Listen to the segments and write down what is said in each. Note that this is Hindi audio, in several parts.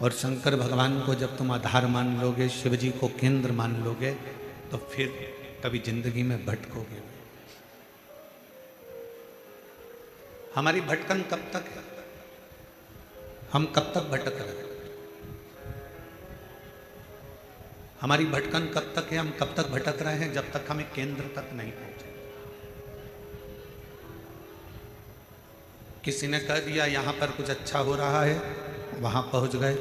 और शंकर भगवान को जब तुम आधार मान लोगे, शिव जी को केंद्र मान लोगे, तो फिर कभी जिंदगी में भटकोगे। हमारी भटकन कब तक है? हम कब तक भटक रहे हैं? हमारी भटकन कब तक है? हम कब तक भटक रहे हैं? जब तक हमें केंद्र तक नहीं पहुंचे। किसी ने कह दिया यहां पर कुछ अच्छा हो रहा है, वहां पहुंच गए।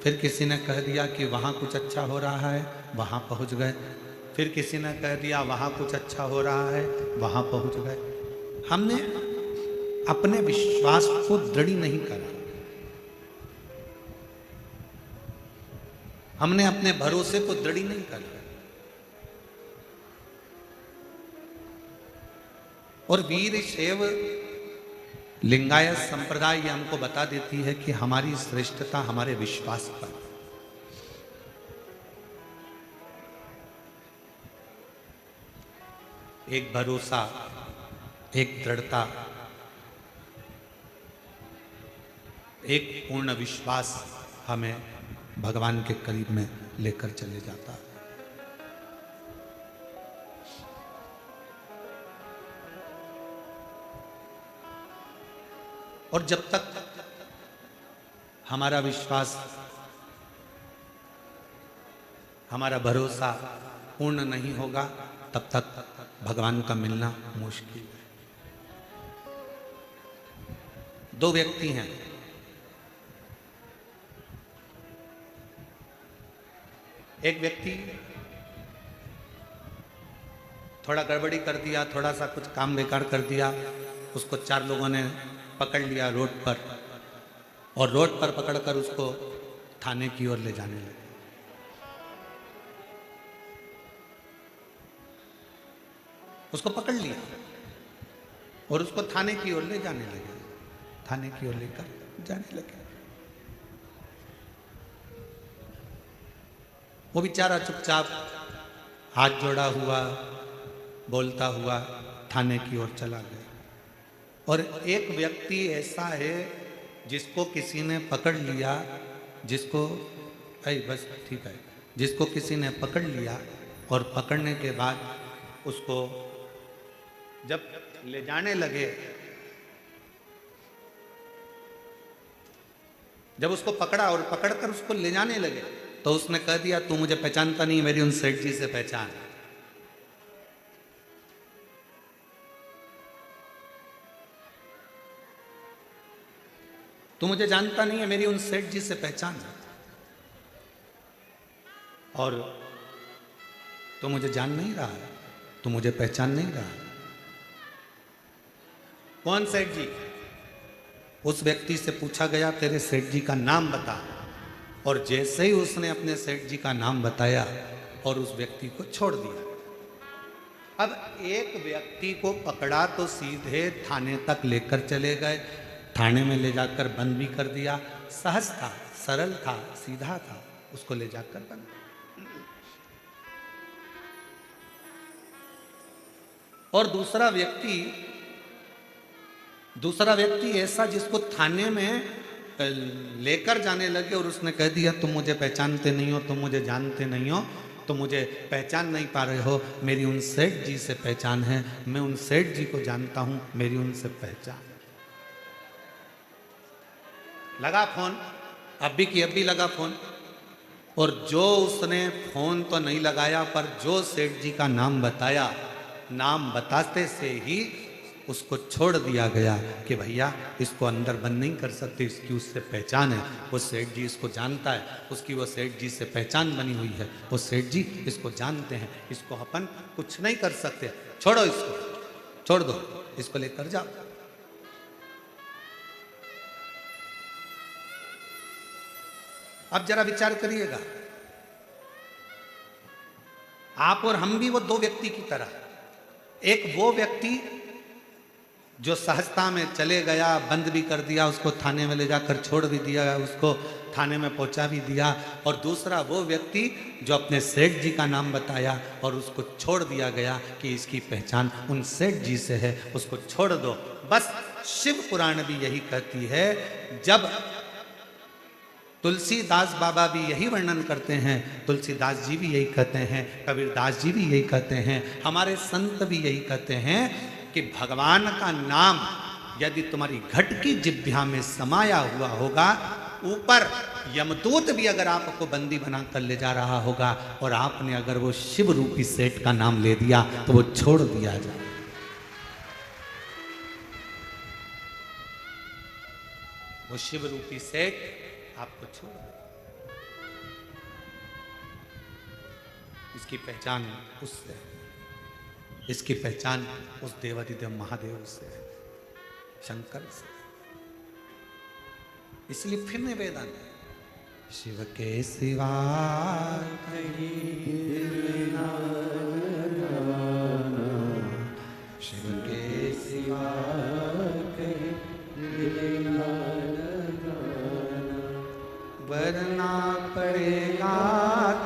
फिर किसी ने कह दिया कि वहां कुछ अच्छा हो रहा है, वहां पहुंच गए। फिर किसी ने कह दिया वहां कुछ अच्छा हो रहा है, वहां पहुंच गए। हमने अपने विश्वास को दृढ़ नहीं करा, हमने अपने भरोसे को दृढ़ नहीं करा। और वीर शैव लिंगायत संप्रदाय ये हमको बता देती है कि हमारी श्रेष्ठता हमारे विश्वास पर। एक भरोसा, एक दृढ़ता, एक पूर्ण विश्वास हमें भगवान के करीब में लेकर चले जाता है। और जब तक हमारा विश्वास, हमारा भरोसा पूर्ण नहीं होगा, तब तक भगवान का मिलना मुश्किल है। दो व्यक्ति हैं, एक व्यक्ति थोड़ा गड़बड़ी कर दिया, थोड़ा सा कुछ काम बेकार कर दिया, उसको चार लोगों ने पकड़ लिया रोड पर, और रोड पर पकड़कर उसको थाने की ओर ले जाने लगे। उसको पकड़ लिया और उसको थाने की ओर ले जाने लगे, थाने की ओर लेकर जाने लगे। वो बेचारा चुपचाप हाथ जोड़ा हुआ, बोलता हुआ थाने की ओर चला गया। और एक व्यक्ति ऐसा है जिसको किसी ने पकड़ लिया, जिसको बस ठीक है, जिसको किसी ने पकड़ लिया, और पकड़ने के बाद उसको जब ले जाने लगे, जब उसको पकड़ा और पकड़कर उसको ले जाने लगे, तो उसने कह दिया तू मुझे पहचानता नहीं, मेरी उन सेठ जी से पहचान। तू मुझे जानता नहीं है, मेरी उन सेठ जी से पहचान। और तू मुझे जान नहीं रहा, तू मुझे पहचान नहीं रहा। कौन सेठ जी? उस व्यक्ति से पूछा गया तेरे सेठ जी का नाम बता, और जैसे ही उसने अपने सेठ जी का नाम बताया और उस व्यक्ति को छोड़ दिया। अब एक व्यक्ति को पकड़ा तो सीधे थाने तक लेकर चले गए, थाने में ले जाकर बंद भी कर दिया। सहज था, सरल था, सीधा था, उसको ले जाकर बंद। और दूसरा व्यक्ति ऐसा जिसको थाने में लेकर जाने लगे और उसने कह दिया तुम मुझे पहचानते नहीं हो, तुम मुझे जानते नहीं हो, तुम मुझे पहचान नहीं पा रहे हो, मेरी उन सेठ जी से पहचान है, मैं उन सेठ जी को जानता हूं, मेरी उनसे पहचान। लगा फोन, अभी की अभी लगा फोन, और जो उसने फोन तो नहीं लगाया, पर जो सेठ जी का नाम बताया, नाम बताते से ही उसको छोड़ दिया गया कि भैया इसको अंदर बंद नहीं कर सकते, इसकी उससे पहचान है, वो सेठ जी इसको जानता है, उसकी वो सेठ जी से पहचान बनी हुई है, वो सेठ जी इसको जानते हैं, इसको अपन कुछ नहीं कर सकते, छोड़ो इसको, छोड़ दो, इसको लेकर जाओ। अब जरा विचार करिएगा, आप और हम भी वो दो व्यक्ति की तरह, एक वो व्यक्ति जो सहजता में चले गया, बंद भी कर दिया, उसको थाने में ले जाकर छोड़ भी दिया, उसको थाने में पहुंचा भी दिया, और दूसरा वो व्यक्ति जो अपने सेठ जी का नाम बताया और उसको छोड़ दिया गया कि इसकी पहचान उन सेठ जी से है, उसको छोड़ दो। बस शिव पुराण भी यही कहती है, जब तुलसीदास बाबा भी यही वर्णन करते हैं, तुलसीदास जी भी यही कहते हैं, कबीरदास जी भी यही कहते हैं, हमारे संत भी यही कहते हैं कि भगवान का नाम यदि तुम्हारी घट की जिह्वा में समाया हुआ होगा, ऊपर यमदूत भी अगर आपको बंदी बनाकर ले जा रहा होगा और आपने अगर वो शिव रूपी सेठ का नाम ले दिया तो वो छोड़ दिया जाए। वो शिव रूपी सेठ आपको छोड़ दे। इसकी पहचान उससे है, इसकी पहचान उस देवादिदेव महादेव से है, शंकर से। इसलिए फिर निवेदन है, शिव के सिवा शिव के सिवा वरना पड़ेगा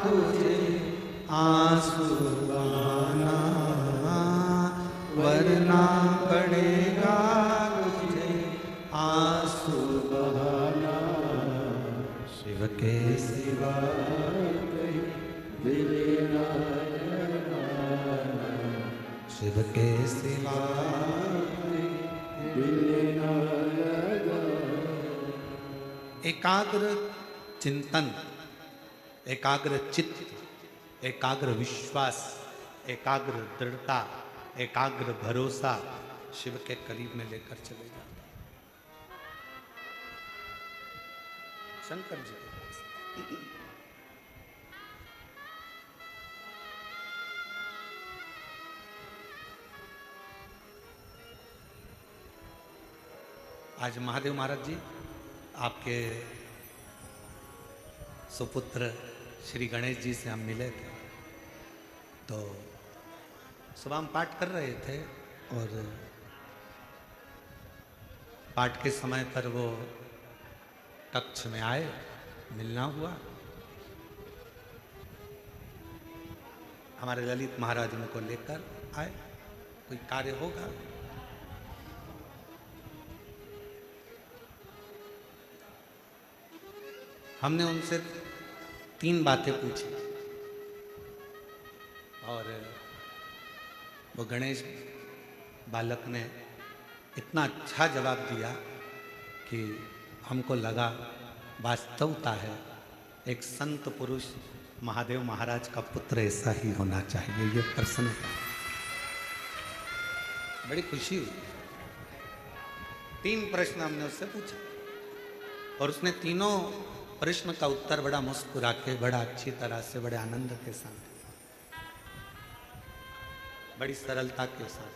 तुझे आंसू बहाना, वरना पड़ेगा तुझे आंसू बहाना। शिव के सिवा शिव के सिवा एकाग्र चिंतन, एकाग्र चित्त, एकाग्र विश्वास, एकाग्र दृढ़ता, एकाग्र भरोसा शिव के करीब में लेकर चले जाता शंकर जी के पास। आज महादेव महाराज जी आपके सुपुत्र श्री गणेश जी से हम मिले थे, तो सुबह हम पाठ कर रहे थे और पाठ के समय पर वो कक्ष में आए, मिलना हुआ। हमारे ललित महाराज उनको लेकर आए, कोई कार्य होगा। हमने उनसे 3 बातें पूछी और वो गणेश बालक ने इतना अच्छा जवाब दिया कि हमको लगा वास्तवता है एक संत पुरुष महादेव महाराज का पुत्र ऐसा ही होना चाहिए। ये प्रसन्नता, बड़ी खुशी हुई। 3 प्रश्न हमने उससे पूछे और उसने तीनों प्रश्न का उत्तर बड़ा मुस्कुरा के, बड़ा अच्छी तरह से, बड़े आनंद के साथ, बड़ी सरलता के साथ।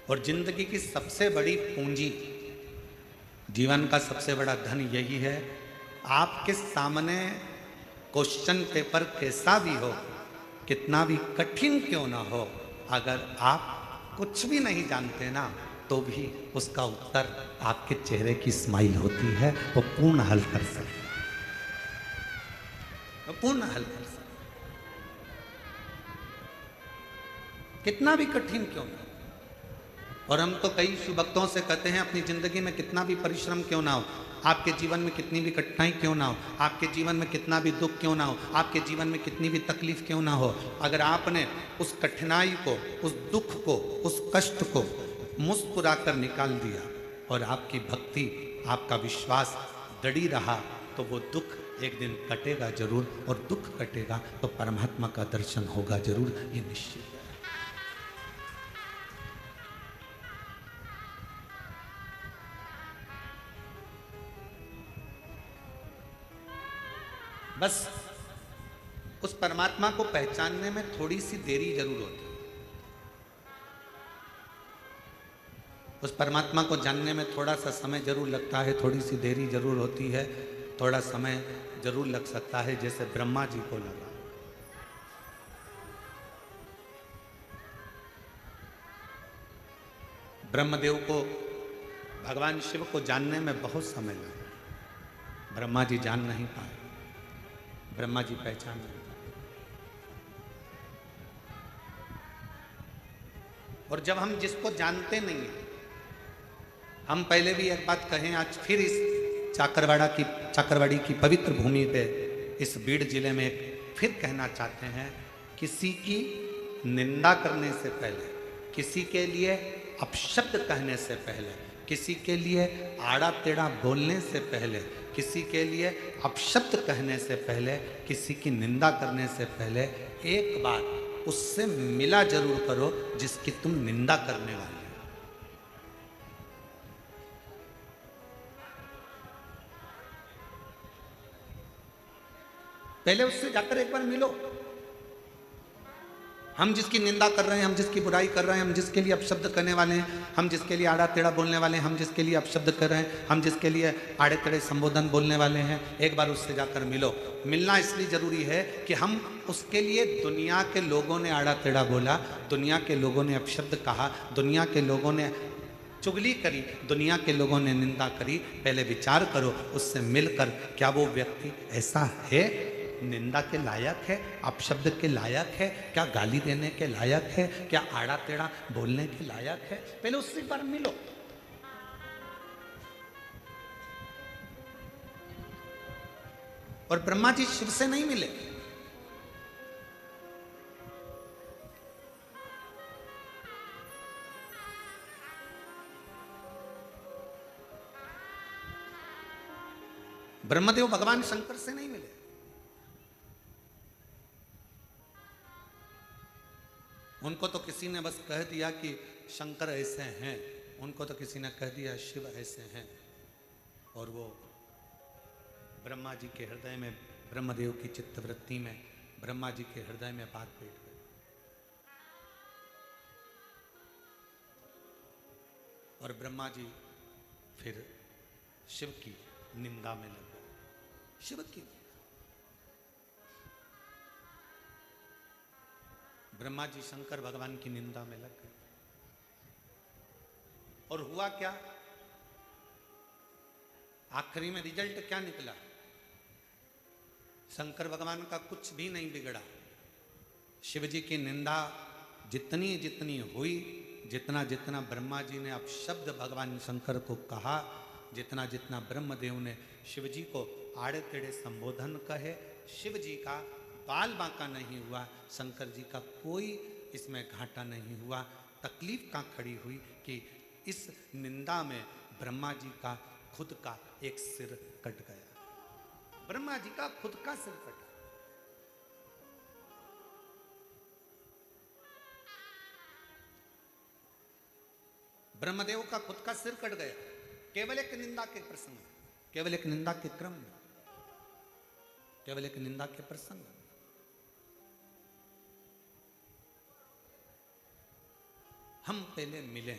और जिंदगी की सबसे बड़ी पूंजी, जीवन का सबसे बड़ा धन यही है, आपके सामने क्वेश्चन पेपर कैसा भी हो, कितना भी कठिन क्यों ना हो, अगर आप कुछ भी नहीं जानते ना, तो भी उसका उत्तर आपके चेहरे की स्माइल होती है, वो पूर्ण हल कर सकते, वो पूर्ण हल कर सकते, कितना भी कठिन क्यों ना। और हम तो कई भक्तों से कहते हैं अपनी जिंदगी में कितना भी परिश्रम क्यों ना हो, आपके जीवन में कितनी भी कठिनाई क्यों ना हो, आपके जीवन में कितना भी दुख क्यों ना हो, आपके जीवन में कितनी भी तकलीफ क्यों ना हो, अगर आपने उस कठिनाई को, उस दुख को, उस कष्ट को मुस्कुरा कर निकाल दिया और आपकी भक्ति, आपका विश्वास दृढ़ रहा, तो वो दुख एक दिन कटेगा जरूर, और दुख कटेगा तो परमात्मा का दर्शन होगा जरूर, ये निश्चित है। बस उस परमात्मा को पहचानने में थोड़ी सी देरी जरूर होती है, उस परमात्मा को जानने में थोड़ा सा समय जरूर लगता है, थोड़ी सी देरी जरूर होती है, थोड़ा समय जरूर लग सकता है, जैसे ब्रह्मा जी को लगा। ब्रह्मदेव को, भगवान शिव को जानने में बहुत समय लगा, ब्रह्मा जी जान नहीं पाए, ब्रह्मा जी पहचान नहीं पाए। और जब हम जिसको जानते नहीं हैं, हम पहले भी एक बात कहें, आज फिर इस चाकरवाड़ी की पवित्र भूमि पे इस बीड़ जिले में फिर कहना चाहते हैं, किसी की निंदा करने से पहले, किसी के लिए अपशब्द कहने से पहले, किसी के लिए आड़ा टेढ़ा बोलने से पहले, किसी के लिए अपशब्द कहने से पहले, किसी की निंदा करने से पहले एक बार उससे मिला जरूर करो जिसकी तुम निंदा करने वाले हो। पहले उससे जाकर एक बार मिलो। हम जिसकी निंदा कर रहे हैं, हम जिसकी बुराई कर रहे हैं, हम जिसके लिए अपशब्द करने वाले हैं, हम जिसके लिए आड़ा टेढ़ा बोलने वाले हैं, हम जिसके लिए अपशब्द कर रहे हैं, हम जिसके लिए आड़े टेढ़े संबोधन बोलने वाले हैं, एक बार उससे जाकर मिलो। मिलना इसलिए जरूरी है कि हम उसके लिए, दुनिया के लोगों ने आड़ा टेढ़ा बोला, दुनिया के लोगों ने अपशब्द कहा, दुनिया के लोगों ने चुगली करी, दुनिया के लोगों ने निंदा करी, पहले विचार करो उससे मिलकर क्या वो व्यक्ति ऐसा है, निंदा के लायक है, अपशब्द के लायक है, क्या गाली देने के लायक है, क्या आड़ा टेढ़ा बोलने के लायक है। पहले उससे एक बार मिलो। और ब्रह्मा जी शिव से नहीं मिले, ब्रह्मदेव भगवान शंकर से नहीं मिले। उनको तो किसी ने बस कह दिया कि शंकर ऐसे हैं, उनको तो किसी ने कह दिया शिव ऐसे हैं, और वो ब्रह्मा जी के हृदय में, ब्रह्मदेव की चित्तवृत्ति में, ब्रह्मा जी के हृदय में बात बैठ गई। और ब्रह्मा जी फिर शिव की निंदा में लग गए। शिव की, ब्रह्मा जी शंकर भगवान की निंदा में लग गए। और हुआ क्या, आखिरी में रिजल्ट क्या निकला? शंकर भगवान का कुछ भी नहीं बिगड़ा। शिव जी की निंदा जितनी जितनी हुई, जितना जितना ब्रह्मा जी ने अपशब्द भगवान शंकर को कहा, जितना जितना ब्रह्मदेव ने शिव जी को आड़े टेढ़े संबोधन कहे, शिव जी का बाल बांका नहीं हुआ, शंकर जी का कोई इसमें घाटा नहीं हुआ। तकलीफ कहाँ खड़ी हुई कि इस निंदा में ब्रह्मा जी का खुद का एक सिर कट गया। ब्रह्मा जी का खुद का सिर कटा। ब्रह्मदेव का खुद का सिर कट गया, केवल एक निंदा के प्रसंग, केवल एक निंदा के क्रम में, केवल एक निंदा के प्रसंग। हम पहले मिले,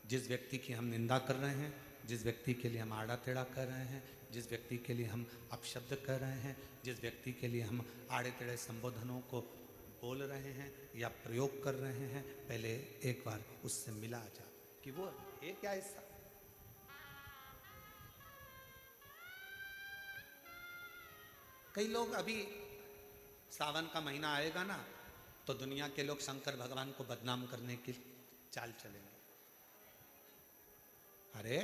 जिस व्यक्ति की हम निंदा कर रहे हैं, जिस व्यक्ति के लिए हम आड़ा टेढ़ा कर रहे हैं, जिस व्यक्ति के लिए हम अपशब्द कर रहे हैं, जिस व्यक्ति के लिए हम आड़े टेढ़े संबोधनों को बोल रहे हैं या प्रयोग कर रहे हैं, पहले एक बार उससे मिला जा कि वो है क्या ऐसा। कई लोग, अभी सावन का महीना आएगा ना, तो दुनिया के लोग शंकर भगवान को बदनाम करने की चाल चलेंगे। अरे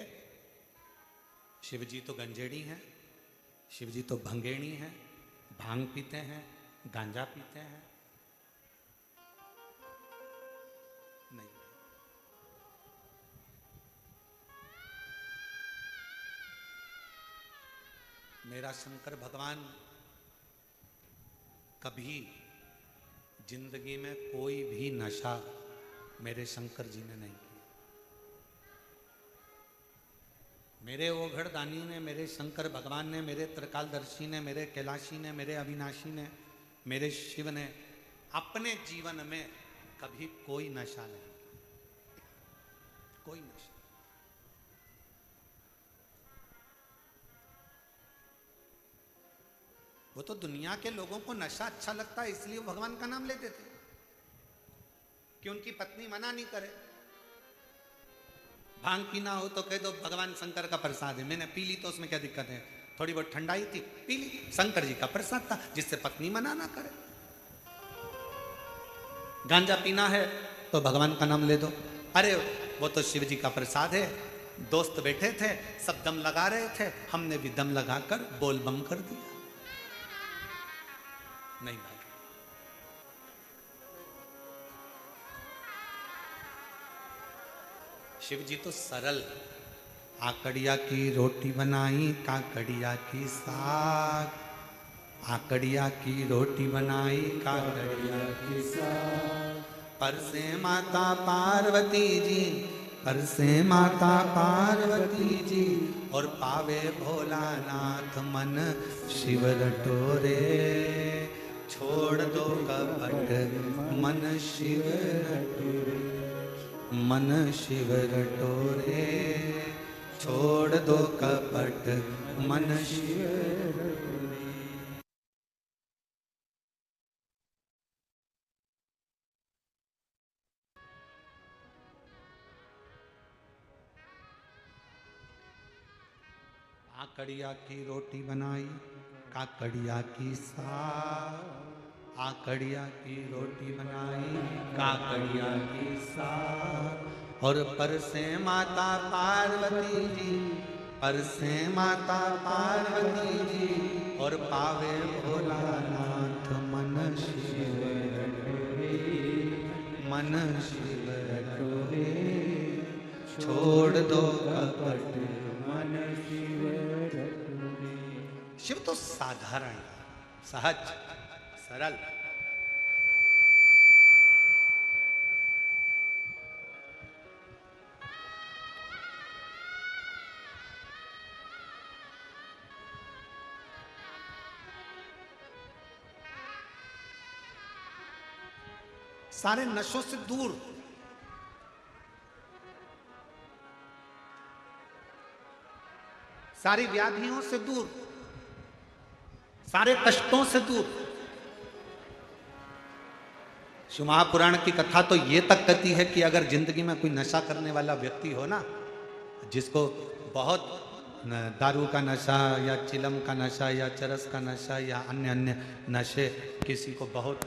शिव जी तो गंजेड़ी हैं, शिव जी तो भंगेड़ी हैं, भांग पीते हैं, गांजा पीते हैं। नहीं, मेरा शंकर भगवान कभी जिंदगी में कोई भी नशा मेरे शंकर जी ने नहीं किया। मेरे ओघड़ दानी ने, मेरे शंकर भगवान ने, मेरे त्रिकालदर्शी ने, मेरे कैलाशी ने, मेरे अविनाशी ने, मेरे शिव ने अपने जीवन में कभी कोई नशा नहीं किया, कोई नशा। वो तो दुनिया के लोगों को नशा अच्छा लगता है, इसलिए वो भगवान का नाम लेते थे कि उनकी पत्नी मना नहीं करे। भांग पीना हो तो कह दो भगवान शंकर का प्रसाद है, मैंने पी ली तो उसमें क्या दिक्कत है, थोड़ी बहुत ठंडाई थी पी ली, शंकर जी का प्रसाद था, जिससे पत्नी मना ना करे। गांजा पीना है तो भगवान का नाम ले दो। अरे वो तो शिव जी का प्रसाद है। दोस्त बैठे थे, सब दम लगा रहे थे, हमने भी दम लगाकर बोल बम कर दिया। नहीं भाई, शिव जी तो सरल। आकड़िया की रोटी बनाई, काकड़िया की साग। आकड़िया की रोटी बनाई, काकड़िया की साग। पर से माता पार्वती जी, पर से माता पार्वती जी, और पावे भोलानाथ मन शिव रटोरे। छोड़ दो कपट मन शिव रटोरे, मन शिव रटोरे। छोड़ दो कपट मन शिव रटोरे। आकड़िया की रोटी बनाई, काकड़िया की साग। आकड़िया की रोटी बनाई, काकड़िया की साग। और पर से माता पार्वती जी, पर से माता पार्वती जी, और पावे भोलानाथ मन शिव रटोरे, मन शिव रटोरे। छोड़ दो कपट मन शिव रटोरे। शिव तो साधारण, सहज, सरल। सारे नशों से दूर, सारी व्याधियों से दूर, सारे कष्टों से दूर। शिव महापुराण की कथा तो ये तक कहती है कि अगर जिंदगी में कोई नशा करने वाला व्यक्ति हो ना, जिसको बहुत दारू का नशा या चिलम का नशा या चरस का नशा या अन्य अन्य नशे, किसी को बहुत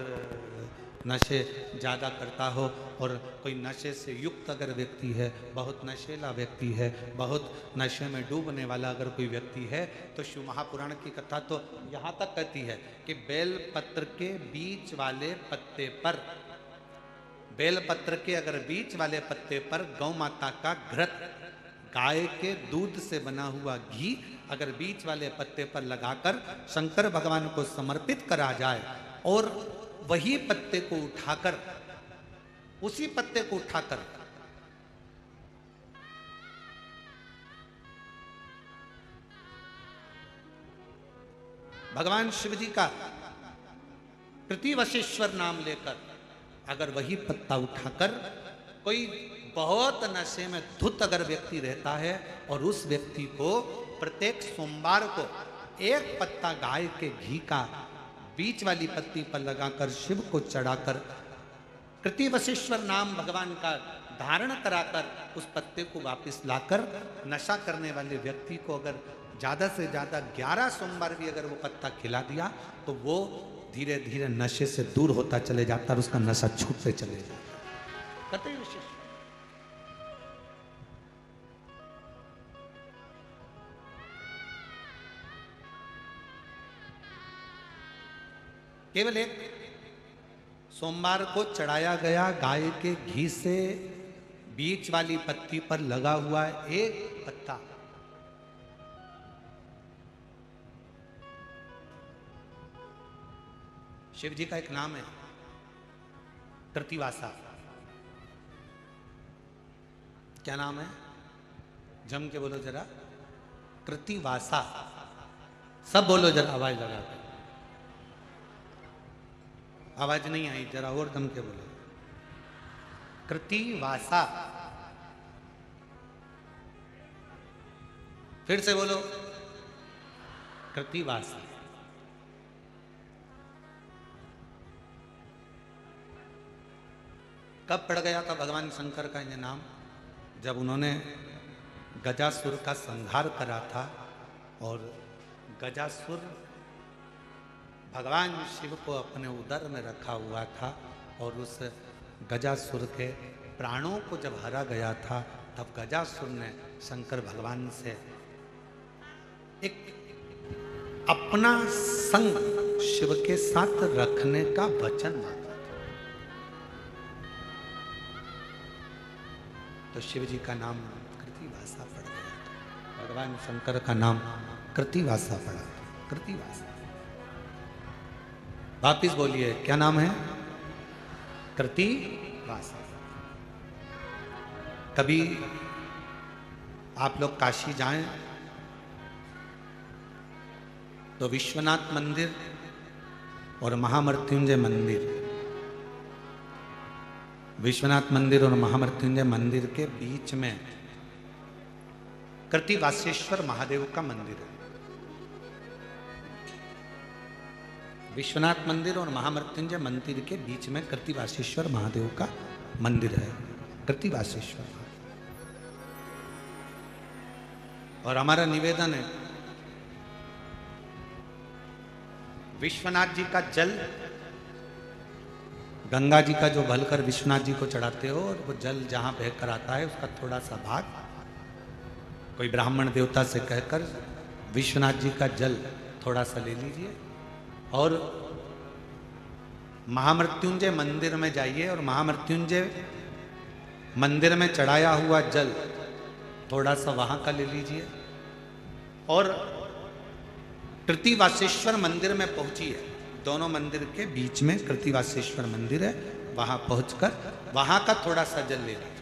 नशे ज़्यादा करता हो, और कोई नशे से युक्त अगर व्यक्ति है, बहुत नशेला व्यक्ति है, बहुत नशे में डूबने वाला अगर कोई व्यक्ति है, तो शिव महापुराण की कथा तो यहाँ तक कहती है कि बेल पत्र के बीच वाले पत्ते पर, बेल पत्र के अगर बीच वाले पत्ते पर गौ माता का घृत, गाय के दूध से बना हुआ घी अगर बीच वाले पत्ते पर लगाकर शंकर भगवान को समर्पित करा जाए, और वही पत्ते को उठाकर, उसी पत्ते को उठाकर भगवान शिव जी का प्रतिवशेश्वर नाम लेकर, अगर वही पत्ता उठाकर कोई बहुत नशे में धुत अगर व्यक्ति रहता है, और उस व्यक्ति को प्रत्येक सोमवार को एक पत्ता गाय के घी का बीच वाली पत्ती पर लगाकर शिव को चढ़ाकर कृतिवशेश्वर नाम भगवान का धारण कराकर उस पत्ते को वापस लाकर नशा करने वाले व्यक्ति को अगर ज़्यादा से ज़्यादा 11 सोमवार भी अगर वो पत्ता खिला दिया, तो वो धीरे धीरे नशे से दूर होता चले जाता और उसका नशा छूटते चले जाता। करते ही विशेष केवल एक सोमवार को चढ़ाया गया गाय के घी से बीच वाली पत्ती पर लगा हुआ एक पत्ता, शिव जी का एक नाम है कृतिवासा। क्या नाम है? जम के बोलो जरा, कृतिवासा। सब बोलो जरा आवाज लगा कर। आवाज नहीं आई, जरा और दम के बोलो। कृतिवासा। फिर से बोलो, कृतिवासा। कब पड़ गया था भगवान शंकर का ये नाम? जब उन्होंने गजासुर का संहार करा था, और गजासुर भगवान शिव को अपने उदर में रखा हुआ था, और उस गजासुर के प्राणों को जब हरा गया था, तब गजासुर ने शंकर भगवान से एक अपना संग शिव के साथ रखने का वचन मांगा था। तो शिव जी का नाम कृतिवासा पड़ गया था, भगवान शंकर का नाम कृतिवासा पड़ा था। कृतिवासा, वापिस बोलिए क्या नाम है? कृतिवासा। कभी आप लोग काशी जाएं तो विश्वनाथ मंदिर और महामृत्युंजय मंदिर, विश्वनाथ मंदिर और महामृत्युंजय मंदिर के बीच में कृतिवासेश्वर महादेव का मंदिर है। विश्वनाथ मंदिर और महामृत्युंजय मंदिर के बीच में कृतिवासेश्वर महादेव का मंदिर है। कृतिवासेश्वर, और हमारा निवेदन है विश्वनाथ जी का जल, गंगा जी का जो भलकर विश्वनाथ जी को चढ़ाते हो, और वो जल जहां बहकर आता है उसका थोड़ा सा भाग कोई ब्राह्मण देवता से कहकर विश्वनाथ जी का जल थोड़ा सा ले लीजिए, और महामृत्युंजय मंदिर में जाइए और महामृत्युंजय मंदिर में चढ़ाया हुआ जल थोड़ा सा वहां का ले लीजिए, और कृतिवासेश्वर मंदिर में पहुंचिए। दोनों मंदिर के बीच में कृतिवासेश्वर मंदिर है, वहां पहुंचकर वहां का थोड़ा सा जल ले लीजिए।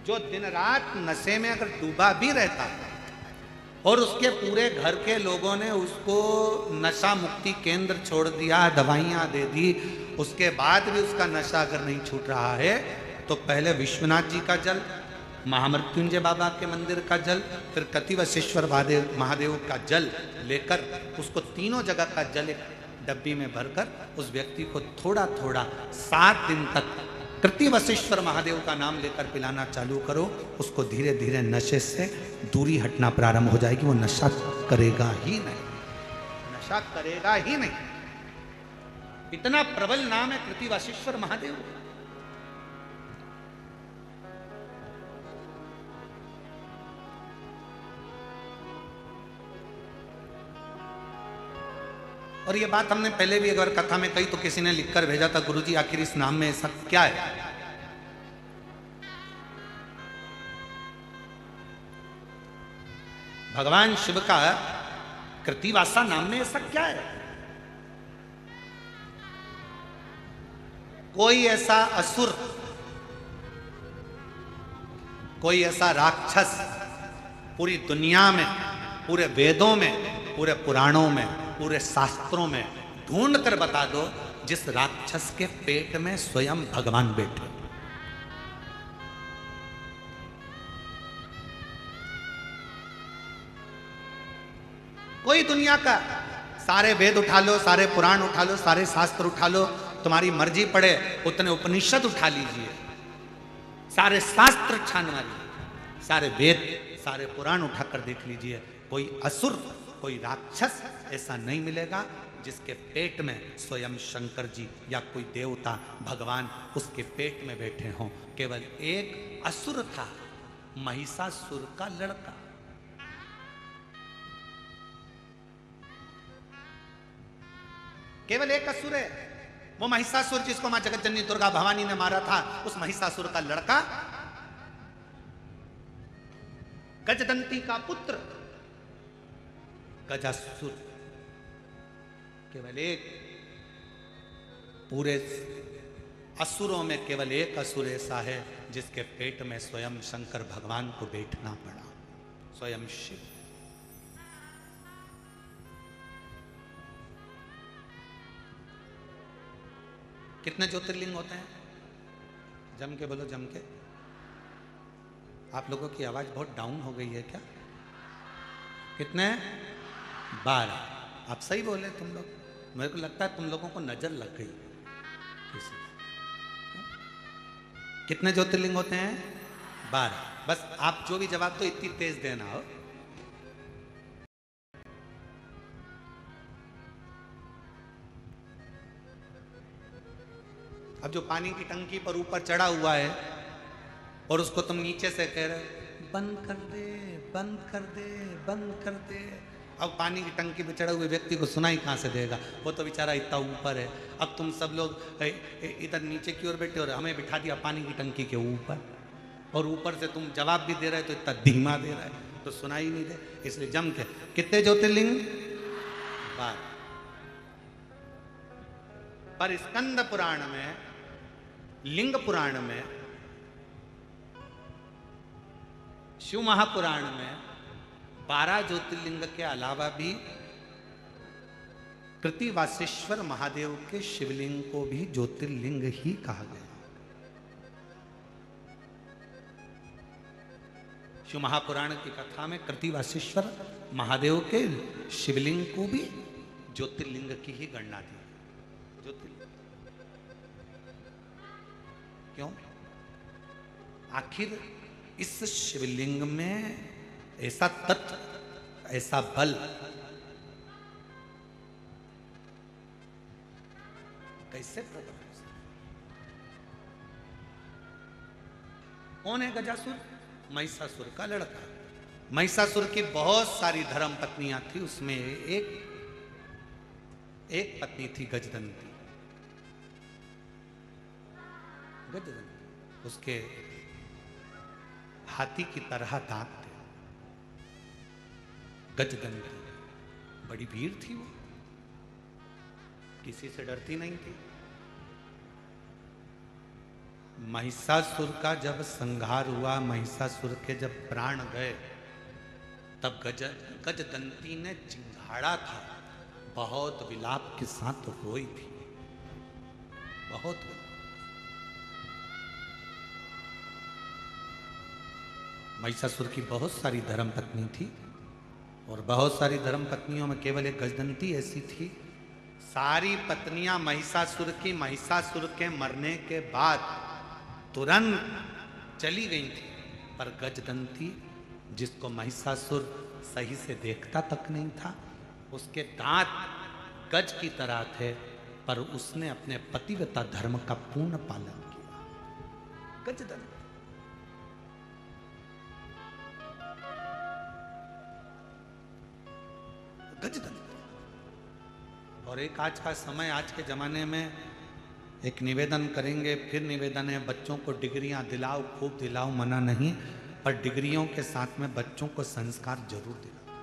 जो दिन रात नशे में अगर डूबा भी रहता है और उसके पूरे घर के लोगों ने उसको नशा मुक्ति केंद्र छोड़ दिया, दवाइयां दे दी, उसके बाद भी उसका नशा अगर नहीं छूट रहा है, तो पहले विश्वनाथ जी का जल, महामृत्युंजय बाबा के मंदिर का जल, फिर कृतिवासेश्वर महादेव का जल लेकर उसको तीनों जगह का जल एक डब्बी में भरकर उस व्यक्ति को थोड़ा थोड़ा 7 दिन तक कृतिवासेश्वर महादेव का नाम लेकर पिलाना चालू करो। उसको धीरे धीरे नशे से दूरी हटना प्रारंभ हो जाएगी, वो नशा करेगा ही नहीं, नशा करेगा ही नहीं। इतना प्रबल नाम है कृतिवासेश्वर महादेव। और ये बात हमने पहले भी एक बार कथा में कही, तो किसी ने लिखकर भेजा था, गुरुजी आखिर इस नाम में ऐसा क्या है? भगवान शिव का कृतिवासा नाम में ऐसा क्या है? कोई ऐसा असुर, कोई ऐसा राक्षस पूरी दुनिया में, पूरे वेदों में, पूरे पुराणों में, पूरे शास्त्रों में ढूंढ कर बता दो जिस राक्षस के पेट में स्वयं भगवान बैठे। कोई दुनिया का सारे वेद उठा लो, सारे पुराण उठा लो, सारे शास्त्र उठा लो, तुम्हारी मर्जी पड़े उतने उपनिषद उठा लीजिए, सारे शास्त्र छान मारिए, सारे वेद, सारे पुराण उठाकर देख लीजिए, कोई असुर, कोई राक्षस ऐसा नहीं मिलेगा जिसके पेट में स्वयं शंकर जी या कोई देवता भगवान उसके पेट में बैठे हों। केवल एक असुर था, महिषासुर का लड़का। केवल एक असुर है, वो महिषासुर जिसको मां जगतजननी दुर्गा भवानी ने मारा था, उस महिषासुर का लड़का गजदंती का पुत्र गजासुर। केवल एक, पूरे असुरों में केवल एक असुर ऐसा है जिसके पेट में स्वयं शंकर भगवान को बैठना पड़ा, स्वयं शिव। कितने ज्योतिर्लिंग होते हैं? जम के बोलो, जम के। आप लोगों की आवाज बहुत डाउन हो गई है क्या? कितने? 12। आप सही बोले तुम लोग, मेरे को लगता है तुम लोगों को नजर लग गई किसी। कितने ज्योतिर्लिंग होते हैं? 12। बस आप जो भी जवाब दो इतनी तेज देना हो। अब जो पानी की टंकी पर ऊपर चढ़ा हुआ है और उसको तुम नीचे से कह रहे बंद कर दे, बंद कर दे, बंद कर दे, अब पानी की टंकी पर चढ़े हुए व्यक्ति को सुनाई कहाँ से देगा? वो तो बेचारा इतना ऊपर है। अब तुम सब लोग इधर नीचे की ओर बैठे और हमें बिठा दिया पानी की टंकी के ऊपर, और ऊपर से तुम जवाब भी दे रहे तो इतना धीमा दे रहा है तो सुनाई नहीं दे। इसलिए जम के कितने ज्योतिर्लिंग? 12। पर स्कंद पुराण में, लिंग पुराण में, शिव महापुराण में 12 ज्योतिर्लिंग के अलावा भी कृतिवासेश्वर महादेव के शिवलिंग को भी ज्योतिर्लिंग ही कहा गया। शिव महापुराण की कथा में कृतिवासेश्वर महादेव के शिवलिंग को भी ज्योतिर्लिंग की ही गणना दी। ज्योतिर्लिंग क्यों? आखिर इस शिवलिंग में ऐसा तत्व, ऐसा बल, कैसे प्रकट हो सकता? कौन है गजासुर? महिषासुर का लड़का। महिषासुर की बहुत सारी धर्म पत्नियां थी, उसमें एक पत्नी थी गजदंती। गजदंती, उसके हाथी की तरह दांत थे। गजदंती बड़ी वीर थी, वो किसी से डरती नहीं थी। महिषासुर का जब संहार हुआ, महिषासुर के जब प्राण गए, तब गजदंती ने चिंघाड़ा था, बहुत विलाप के साथ रोई थी, बहुत। महिषासुर की बहुत सारी धर्म पत्नी थी, और बहुत सारी धर्म पत्नियों में केवल एक गजदंती ऐसी थी। सारी पत्नियां महिषासुर की महिषासुर के मरने के बाद तुरंत चली गई थी, पर गजदंती, जिसको महिषासुर सही से देखता तक नहीं था, उसके दांत गज की तरह थे, पर उसने अपने पतिव्रता धर्म का पूर्ण पालन किया। गजदंती। गजदंती। और एक आज का समय, आज के जमाने में एक निवेदन करेंगे, फिर निवेदन है, बच्चों को डिग्रियां दिलाओ, खूब दिलाओ, मना नहीं, पर डिग्रियों के साथ में बच्चों को संस्कार जरूर दिलाओ,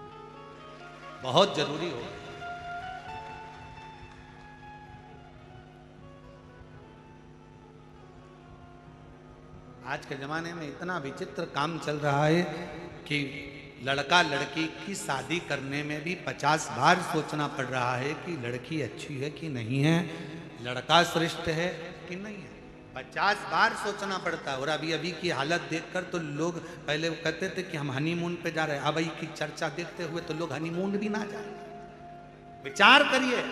बहुत जरूरी हो। आज के जमाने में इतना विचित्र काम चल रहा है कि लड़का लड़की की शादी करने में भी 50 बार सोचना पड़ रहा है कि लड़की अच्छी है कि नहीं है, लड़का श्रेष्ठ है कि नहीं है, 50 बार सोचना पड़ता है। और अभी की हालत देखकर तो लोग, पहले वो कहते थे कि हम हनीमून पे जा रहे हैं, अब की चर्चा देखते हुए तो लोग हनीमून भी ना जाए। विचार करिए,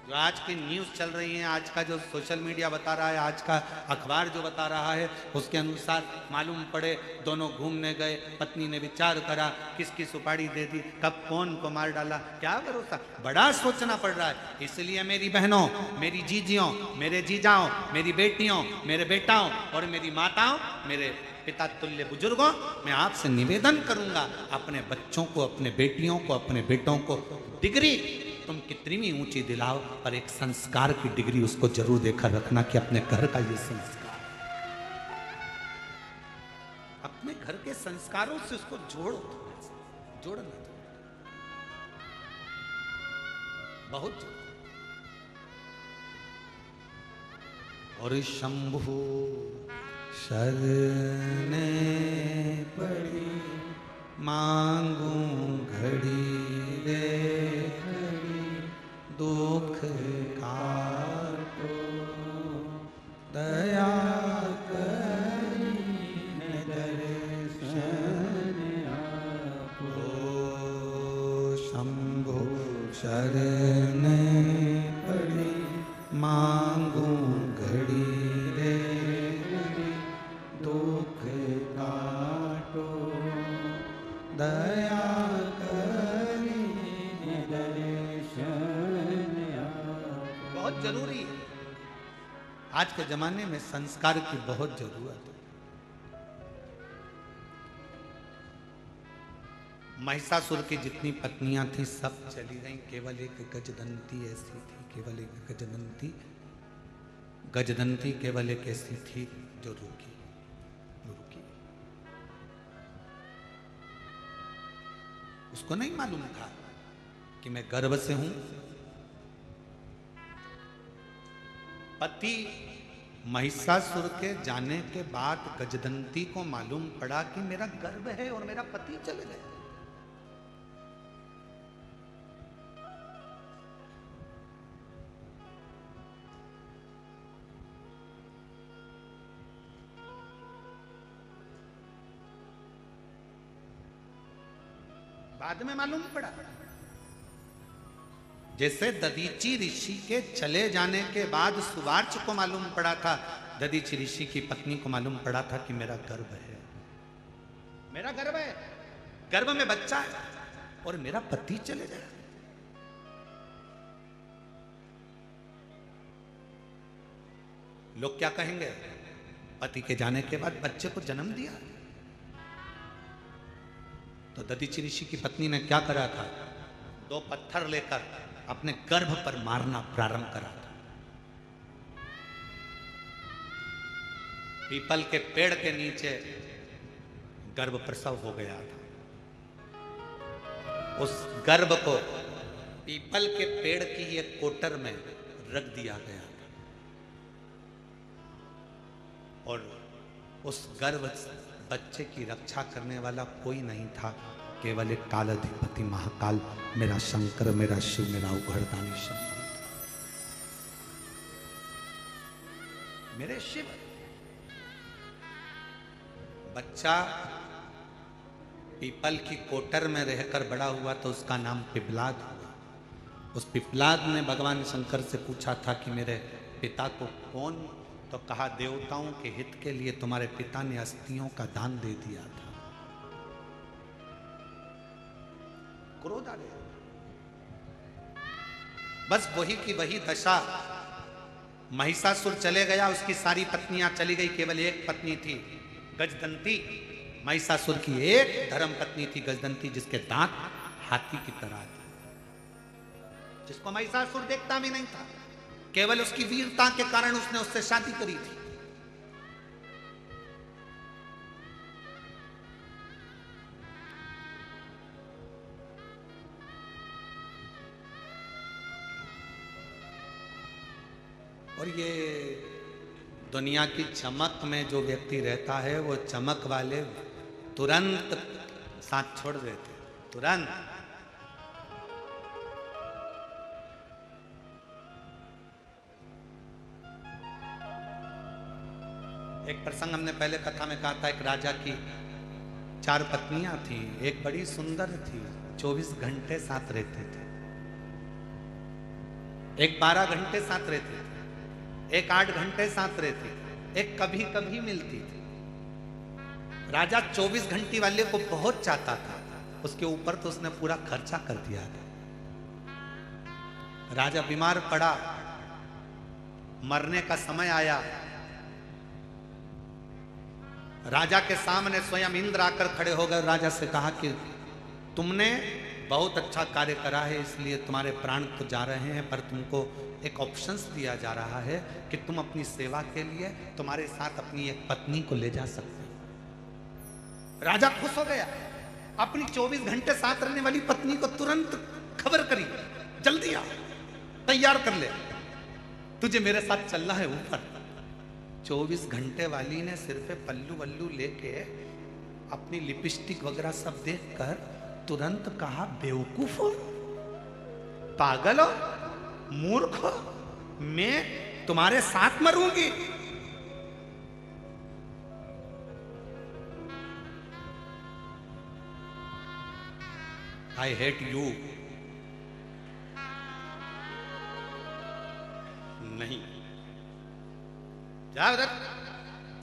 जो आज की न्यूज़ चल रही है, आज का जो सोशल मीडिया बता रहा है, आज का अखबार जो बता रहा है, उसके अनुसार मालूम पड़े दोनों घूमने गए, पत्नी ने विचार करा, किसकी सुपारी दे दी, कब कौन को मार डाला, क्या भरोसा, बड़ा सोचना पड़ रहा है। इसलिए मेरी बहनों, मेरी जीजियों, मेरे जीजाओं, मेरी बेटियों, मेरे बेटाओं और मेरी माताओं, मेरे पिता तुल्य बुजुर्गों, मैं आपसे निवेदन करूंगा, अपने बच्चों को, अपने बेटियों को, अपने बेटों को डिग्री तुम कितनी भी ऊंची दिलाओ, पर एक संस्कार की डिग्री उसको जरूर देकर रखना कि अपने घर का ये संस्कार, अपने घर के संस्कारों से उसको जोड़ो, जोड़ना बहुत जोड़ो। और शंभु शरणे पड़ी, मांगू घड़ी रे, दुख काटो, दया करीने दर्शन आपो। शंभु शरण पड़ी, मांगू घड़ी रे, दुख काटो, दया बहुत जरूरी है। आज के जमाने में संस्कार की बहुत जरूरत है। महिषासुर की जितनी पत्नियां थी सब चली गईं, केवल एक गजदंती ऐसी थी, केवल एक गजदंती केवल एक ऐसी थी जो रुकी। उसको नहीं मालूम था कि मैं गर्भ से हूं। पति महिषासुर के जाने के बाद गजदंती को मालूम पड़ा कि मेरा गर्भ है और मेरा पति चले गए। बाद में मालूम पड़ा। जैसे दधीची ऋषि के चले जाने के बाद सुवार्च को मालूम पड़ा था, दधीची ऋषि की पत्नी को मालूम पड़ा था कि मेरा गर्भ है, मेरा गर्भ है, गर्भ में बच्चा है और मेरा पति चले गया। लोग क्या कहेंगे? पति के जाने के बाद बच्चे को जन्म दिया। तो दधीची ऋषि की पत्नी ने क्या करा था? 2 पत्थर लेकर अपने गर्भ पर मारना प्रारंभ करा था। पीपल के पेड़ के नीचे गर्भ प्रसव हो गया था। उस गर्भ को पीपल के पेड़ की एक कोटर में रख दिया गया था और उस गर्भ बच्चे की रक्षा करने वाला कोई नहीं था, केवल एक कालाधिपति महाकाल मेरा शंकर, मेरा शिव, मेरा उघड़दानी शंकर, मेरे शिव। बच्चा पीपल की कोटर में रहकर बड़ा हुआ तो उसका नाम पिपलाद हुआ। उस पिपलाद ने भगवान शंकर से पूछा था कि मेरे पिता को कौन, तो कहा देवताओं के हित के लिए तुम्हारे पिता ने अस्थियों का दान दे दिया था। क्रोध आ गया। बस वही की वही दशा। महिषासुर चले गया, उसकी सारी पत्नियां चली गई, केवल एक पत्नी थी गजदंती। महिषासुर की एक धर्म पत्नी थी गजदंती, जिसके दांत हाथी की तरह थे, जिसको महिषासुर देखता भी नहीं था। केवल उसकी वीरता के कारण उसने उससे शादी करी थी। और ये दुनिया की चमक में जो व्यक्ति रहता है, वो चमक वाले तुरंत साथ छोड़ देते, तुरंत। एक प्रसंग हमने पहले कथा में कहा था, एक राजा की 4 पत्नियां थी। एक बड़ी सुंदर थी, 24 घंटे साथ रहते थे। एक 12 घंटे साथ रहते थे, एक 8 घंटे साथ रहती थी, एक कभी कभी मिलती थी। राजा 24 घंटे वाले को बहुत चाहता था, उसके ऊपर तो उसने पूरा खर्चा कर दिया था। राजा बीमार पड़ा, मरने का समय आया। राजा के सामने स्वयं इंद्र आकर खड़े हो गए। राजा से कहा कि तुमने बहुत अच्छा कार्य करा है, इसलिए तुम्हारे प्राण तो जा रहे हैं, पर तुमको एक ऑप्शंस दिया जा रहा है कि तुम अपनी सेवा के लिए तुम्हारे साथ अपनी एक पत्नी को ले जा सकते हो। राजा खुश हो गया, अपनी 24 घंटे साथ रहने वाली पत्नी को तुरंत खबर करी, जल्दी आ, तैयार कर ले, तुझे मेरे साथ चलना है ऊपर। 24 घंटे वाली ने सिर पे पल्लू वल्लू लेके अपनी लिपस्टिक वगैरह सब देखकर तुरंत कहा, बेवकूफ हो, पागल हो, मूर्ख हो, मैं तुम्हारे साथ मरूंगी। I hate you. नहीं, जा उधर।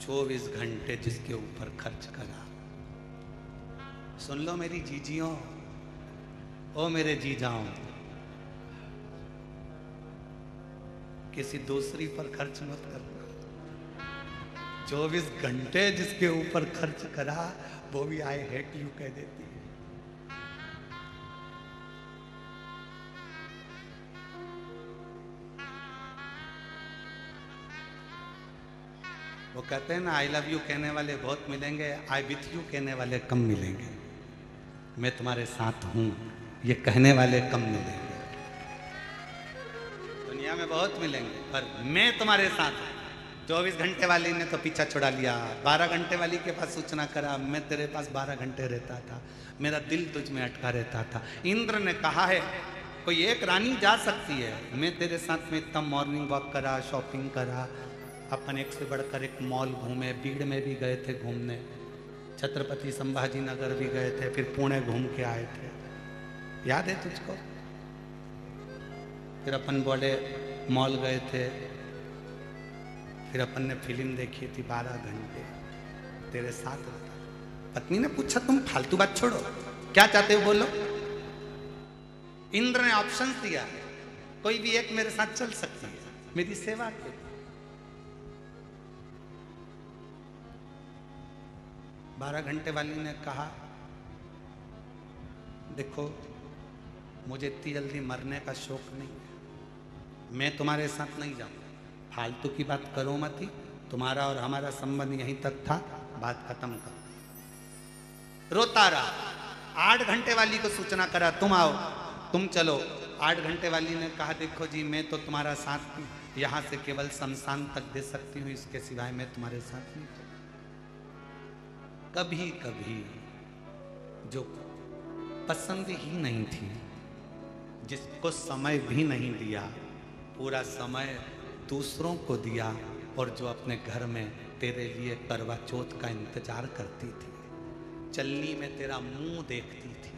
24 घंटे जिसके ऊपर खर्च करा। सुन लो मेरी जीजियों, ओ मेरे जीजाओं, किसी दूसरी पर खर्च मत करना। 24 घंटे जिसके ऊपर खर्च करा वो भी आई हेट यू कह देती है। वो कहते हैं ना, आई लव यू कहने वाले बहुत मिलेंगे, आई विथ यू कहने वाले कम मिलेंगे। मैं तुम्हारे साथ हूं ये कहने वाले कम मिलेंगे। दुनिया में बहुत मिलेंगे पर मैं तुम्हारे साथ हूं। 24 घंटे वाली ने तो पीछा छुड़ा लिया, 12 घंटे वाली के पास सूचना करा, मैं तेरे पास 12 घंटे रहता था, मेरा दिल तुझ में अटका रहता था। इंद्र ने कहा है कोई एक रानी जा सकती है, मैं तेरे साथ में इतना मॉर्निंग वॉक करा, शॉपिंग करा, अपन एक से बढ़कर एक मॉल घूमे, बीड़ में भी गए थे घूमने, छत्रपति संभाजी नगर भी गए थे, फिर पुणे घूम के आए थे, याद है तुझको? फिर अपन बोले मॉल गए थे, फिर अपन ने फिल्म देखी थी 12 घंटे तेरे साथ रहता। पत्नी ने पूछा तुम फालतू बात छोड़ो, क्या चाहते हो बोलो। इंद्र ने ऑप्शन दिया, कोई भी एक मेरे साथ चल सकती है मेरी सेवा के लिए। 12 घंटे वाली ने कहा देखो मुझे इतनी जल्दी मरने का शौक नहीं है, मैं तुम्हारे साथ नहीं जाऊंगा, फालतू की बात करो मत ही, तुम्हारा और हमारा संबंध यहीं तक था, बात खत्म करो। रोता रहा। 8 घंटे वाली को सूचना करा तुम आओ, तुम चलो। 8 घंटे वाली ने कहा देखो जी मैं तो तुम्हारा साथ यहाँ से केवल शमशान तक दे सकती हूँ, इसके सिवाय मैं तुम्हारे साथ नहीं। कभी कभी जो पसंद ही नहीं थी, जिसको समय भी नहीं दिया, पूरा समय दूसरों को दिया, और जो अपने घर में तेरे लिए करवा चौथ का इंतजार करती थी, चलनी में तेरा मुंह देखती थी,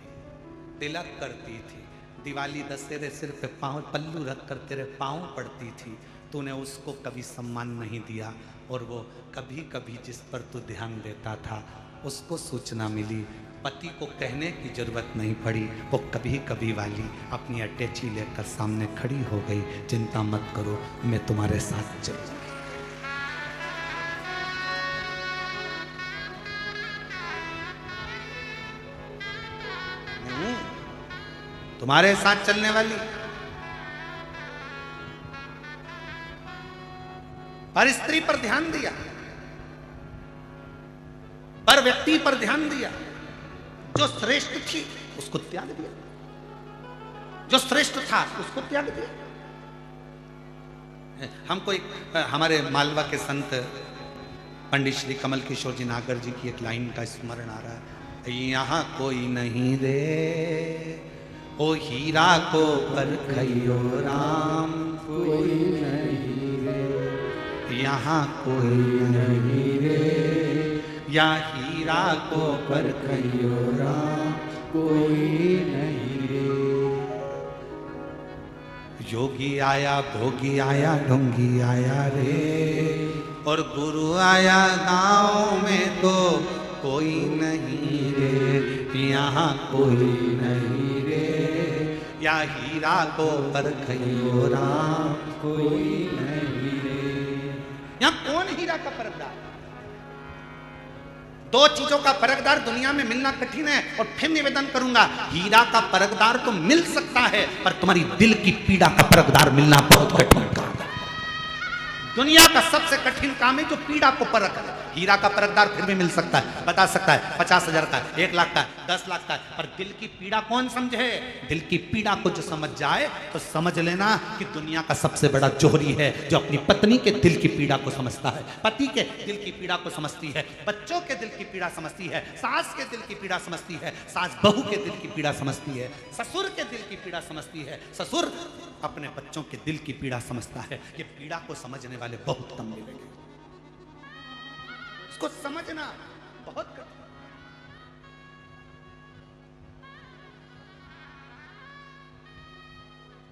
तिलक करती थी, दिवाली दशहरे सिर पे पाँव पल्लू रख कर तेरे पाँव पड़ती थी, तूने उसको कभी सम्मान नहीं दिया। और वो कभी कभी जिस पर तू ध्यान देता था उसको सूचना मिली, पति को कहने की जरूरत नहीं पड़ी, वो कभी कभी वाली अपनी अटैची लेकर सामने खड़ी हो गई, चिंता मत करो मैं तुम्हारे साथ चलूंगी। तुम्हारे साथ चलने वाली। पर स्त्री पर ध्यान दिया, पर व्यक्ति पर ध्यान दिया, जो श्रेष्ठ थी उसको त्याग दिया, जो श्रेष्ठ था उसको त्याग दिया। हमको एक हमारे मालवा के संत पंडित श्री कमल किशोर जी नागर जी की एक लाइन का स्मरण आ रहा है, यहाँ कोई नहीं रे ओ हीरा को परखइयो राम, कोई नहीं रे यहाँ कोई नहीं रे, या हीरा को परखइयो राम, कोई नहीं रे। योगी आया भोगी आया ढोंगी आया रे, और गुरु आया गांव में तो कोई नहीं रे, यहाँ कोई नहीं रे, या हीरा को परखइयो राम, कोई नहीं रे। यहाँ कौन हीरा का परखदार? दो चीजों का परखदार दुनिया में मिलना कठिन है, और फिर निवेदन करूंगा हीरा का परखदार तो मिल सकता है, पर तुम्हारी दिल की पीड़ा का परखदार मिलना बहुत कठिन काम है। दुनिया का सबसे कठिन काम है जो पीड़ा को परख है। हीरा का परखदार फिर भी मिल सकता है, बता सकता है 50,000 का, 1 लाख का, 10 लाख का, पर दिल की पीड़ा कौन समझे? दिल की पीड़ा को जो समझ जाए तो समझ लेना कि दुनिया का सबसे बड़ा जोहरी है जो अपनी पत्नी के दिल की पीड़ा को समझता है, पति के दिल की पीड़ा को समझती है, बच्चों के दिल की पीड़ा समझती है, सास के दिल की पीड़ा समझती है, सास बहू के दिल की पीड़ा समझती है, ससुर के दिल की पीड़ा समझती है, ससुर अपने बच्चों के दिल की पीड़ा समझता है। ये पीड़ा को समझने वाले बहुत कम मिलेंगे, इसको समझना बहुत कठिन।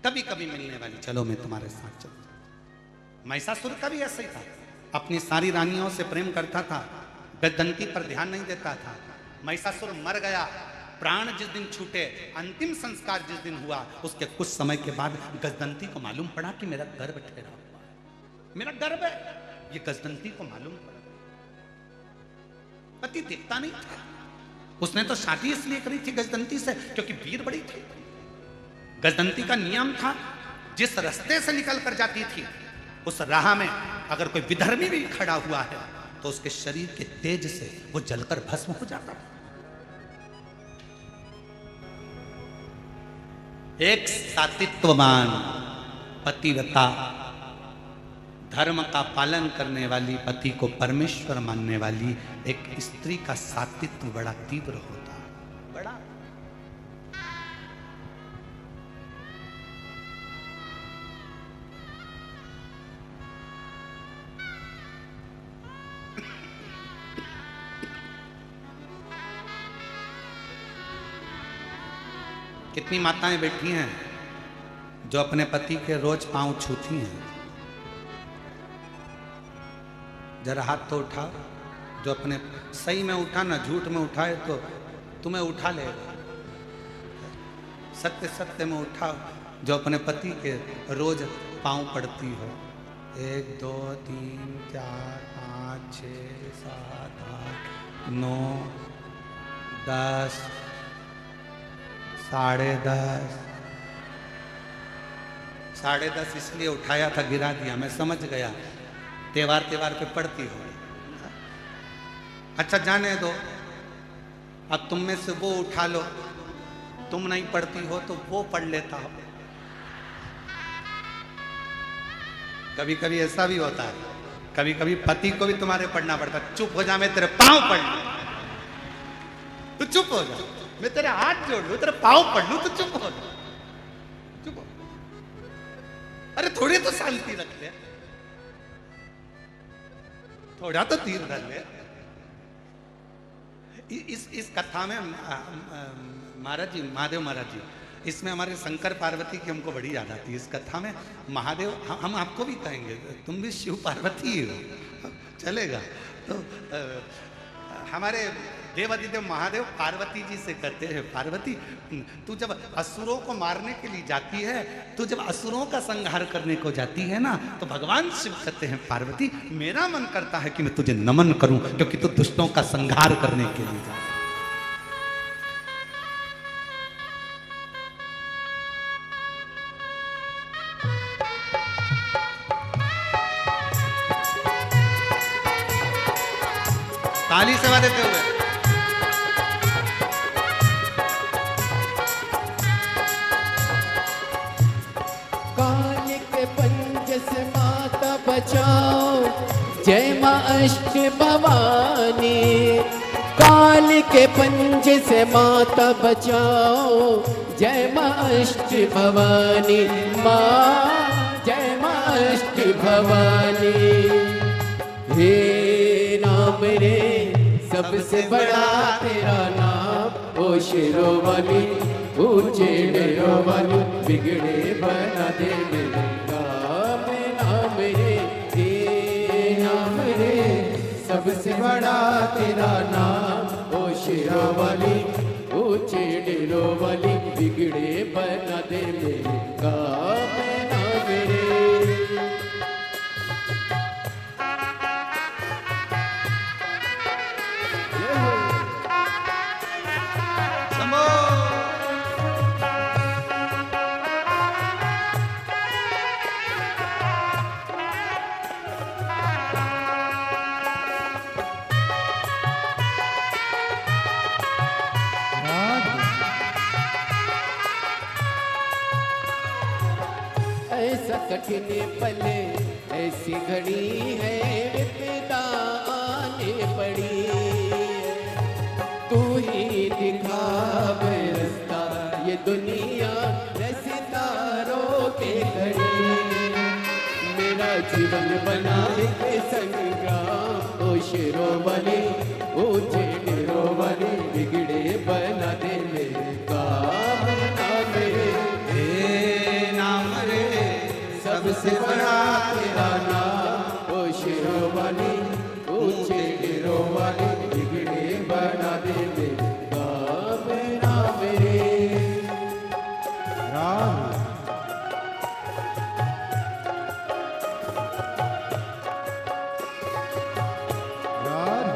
कभी कभी मिलने वाली, चलो मैं तुम्हारे साथ चलूं। महिषासुर का भी ऐसा ही था, अपनी सारी रानियों से प्रेम करता था, गजदंती पर ध्यान नहीं देता था। महिषासुर मर गया, प्राण जिस दिन छूटे, अंतिम संस्कार जिस दिन हुआ, उसके कुछ समय के बाद गजदंती को मालूम पड़ा कि मेरा गर्भ ठहरा हुआ है, मेरा गर्भ है, ये गजदंती को मालूम पड़ा। पति दिखता नहीं था। उसने तो शादी इसलिए करी थी गजदंती से क्योंकि वीर बड़ी थी। गजदंती का नियम था, जिस रास्ते से निकल कर जाती थी उस राह में अगर कोई विधर्मी भी खड़ा हुआ है तो उसके शरीर के तेज से वो जलकर भस्म हो जाता। एक सातित्ववान पतिव्रता, धर्म का पालन करने वाली, पति को परमेश्वर मानने वाली एक स्त्री का सातित्व बड़ा तीव्र होता है। बड़ा कितनी माताएं बैठी हैं जो अपने पति के रोज पांव छूती हैं। जरा हाथ तो उठाओ, जो अपने सही में उठा ना झूठ में उठाए तो तुम्हें उठा लेगा। सत्य सत्य में उठाओ जो अपने पति के रोज पांव पड़ती हो। 1 2 3 4 5 6 7 8 9 10 10:30 10:30 इसलिए उठाया था, गिरा दिया, मैं समझ गया त्योहार पे पढ़ती हो। अच्छा जाने दो, अब तुम में से वो उठा लो, तुम नहीं पढ़ती हो तो वो पढ़ लेता हो। कभी कभी ऐसा भी होता है, कभी कभी पति को भी तुम्हारे पढ़ना पड़ता है। चुप हो जा, मैं तेरे पांव पढ़ लूं, तू चुप हो जा, मैं तेरे हाथ जोड़ लूं, तेरे पांव पढ़ लूं, तो चुप हो जा, चुप हो। अरे थोड़ी तो शांति रख ले, थोड़ा तो तीर धर ले। इस कथा में महाराज जी, महादेव महाराज जी, इसमें हमारे शंकर पार्वती की हमको बड़ी याद आती है। इस कथा में महादेव, हम आपको भी कहेंगे, तुम भी शिव पार्वती ही हो, चलेगा। तो हमारे देवादिदेव महादेव पार्वती जी से कहते हैं, पार्वती तू जब असुरों को मारने के लिए जाती है, तू जब असुरों का संहार करने को जाती है ना, तो भगवान शिव कहते हैं, पार्वती मेरा मन करता है कि मैं तुझे नमन करूं, क्योंकि तू दुष्टों का संहार करने के लिए जा। ताली सेवा देते हुए बचाओ, जय माँ अष्ट भवानी। काल के पंज से माता बचाओ, जय माँ अष्ट भवानी। माँ जय माँ अष्ट भवानी। हे नाम रे सबसे बड़ा तेरा नाम, ओ शेरों वाली ऊंचे डेरों वाली, बिगड़े बना दे मेरे सबसे बड़ा तेरा नाम, ओ शेरों वाली ऊंचे डेरों वाली, बिगड़े बना दे मेरे काम ना मेरे। ऐसा कठिन पले, ऐसी घड़ी है, विपदा आने पड़ी, तू ही दिखावे रास्ता, ये दुनिया सितारों के घड़ी। मेरा जीवन बना के संग्राम, ओ शेरों वाली ऊंचे डेरों वाली, बिगड़े बना दे मेरे काम ना मेरे। सबसे बड़ा तेरा नाम, ओ शेरों वाली ऊंचे डेरों वाली, बिगड़े बना दे मेरे काम ना मेरे। राम राम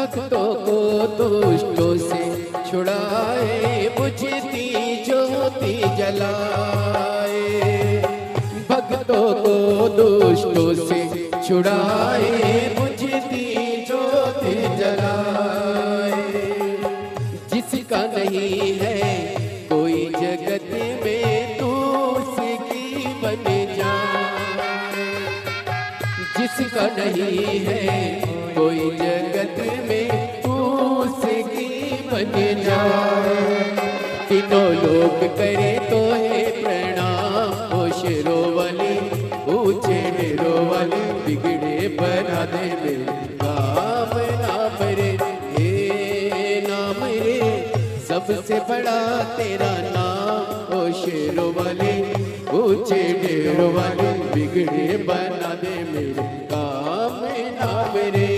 भक्तों को दुष्टों से छुड़ाए, बुझती ज्योति जलाए। भक्तों को दुष्टों से छुड़ाए, बुझती ज्योति जलाए। जिसका नहीं है कोई जगत में, तू उसकी बन जाए। जिसका नहीं है कोई जगत में, तू उसकी बन जाए। तीनों लोग करे तो है प्रणाम, ओ शेरों वाली ऊंचे डेरों वाली, बिगड़े बना दे मेरे काम नाम रे, हे नाम रे। सबसे बड़ा तेरा नाम, ओ शेरों वाली ऊंचे डेरों वाली, बिगड़े बना दे मेरे काम नाम रे।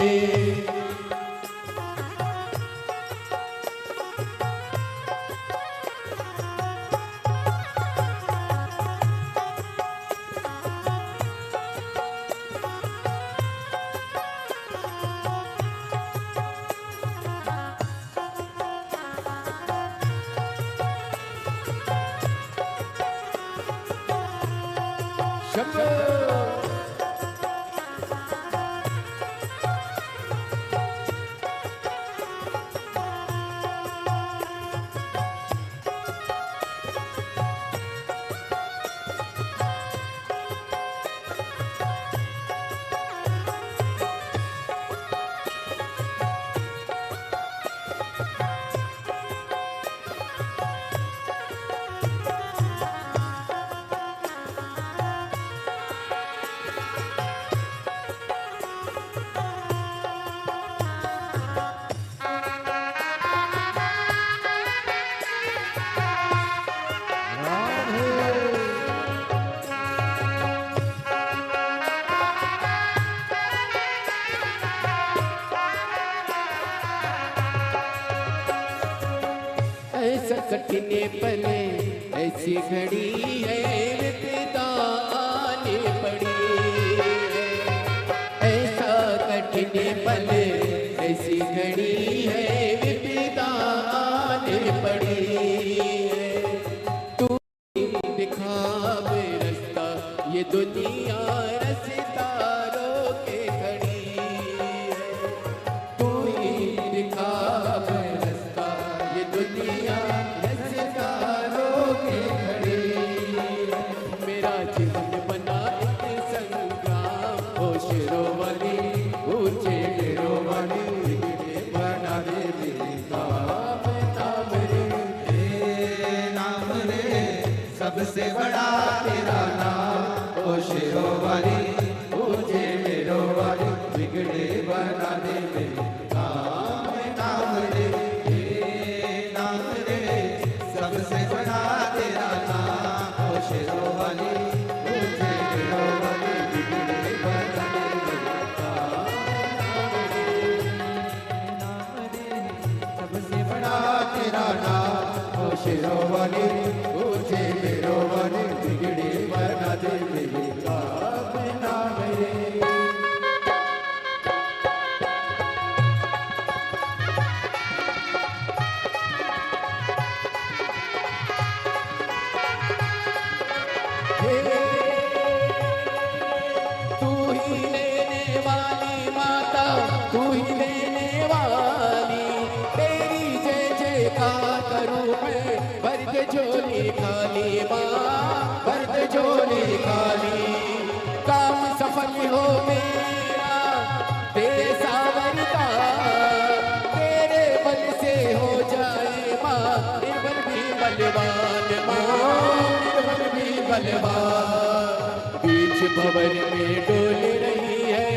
ऐसा कठिन पले ऐसी घड़ी है, विपदा आने पड़ी है। ऐसा कठिन पले ऐसी घड़ी है, विपदा आने पड़ी है। तू दिखावे रास्ता, ये दुनिया रास्ता रोके खड़ी है। तू ही दिखावे रास्ता, ये दुनिया रास्ता रोके खड़ी है। मेरा जीवन बना एक संग्राम, ओ शेरों वाली ऊंचे डेरों वाली, बिगड़े बना दे मेरे काम नाम रे, हे नाम रे। सबसे बड़ा तेरा नाम, ओ शेरों वाली ऊंचे डेरों वाली, बिगड़े बना दे मेरे काम नाम रे, हे नाम रे। सबसे बड़ा तेरा नाम, ओ शेरों वाली ऊंचे डेरों वाली, बिगड़े बना दे मेरे काम नाम रे। सबसे बड़ा तेरा नाम, ओ शेरों वाली ऊंचे डेरों वाली, बिगड़े बना दे मेरे काम नाम रे। तू ही लेने वाली माता, तू ही लेने वाली, तेरी जय जयकार करूं मैं, भर दे झोली खाली माँ, भर दे झोली खाली। काम सफल हो मेरा तेरे सावरता, तेरे बल से हो जाए माँ, निर्बल भी बलवान माँ, निर्बल भी बलवान। बीच भंवर में डोल रही है,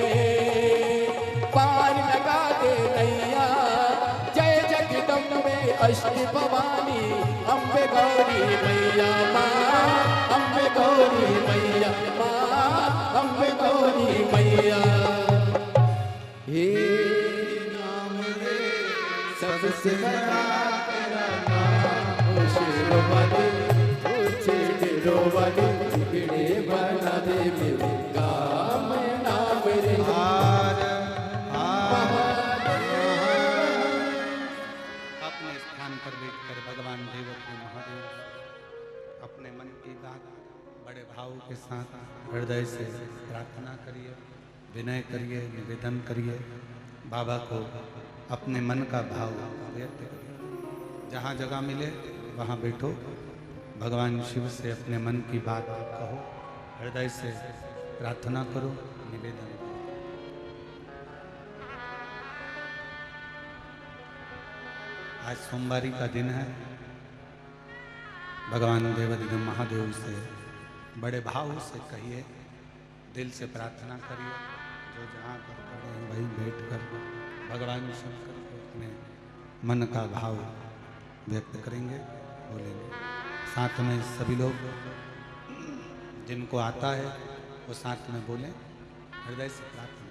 पार लगा दे नैया। जय जगदम्बे अष्ट भवानी, अम्बे गौरी मैया माँ, अम्बे गौरी मैया माँ, अम्बे गौरी मैया। हे नाम रे, सबसे बड़ा तेरा नाम, ओ शेरों वाली ऊंचे डेरों वाली, बिगड़े बना दे मेरे काम नाम रे। हार हार से प्रार्थना करिए, विनय करिए, निवेदन करिए, बाबा को अपने मन का भाव व्यक्त करिए। जहाँ जगह मिले वहाँ बैठो, भगवान शिव से अपने मन की बात कहो, हृदय से प्रार्थना करो, निवेदन करो। आज सोमवारी का दिन है। भगवान देवाधिदेव महादेव से बड़े भाव से कहिए, दिल से प्रार्थना करिए। जो जहाँ पर खड़े हैं वहीं बैठ कर भगवान शंकर को अपने मन का भाव व्यक्त करेंगे, बोलेंगे। साथ में सभी लोग जिनको आता है वो साथ में बोलें, हृदय से प्रार्थना।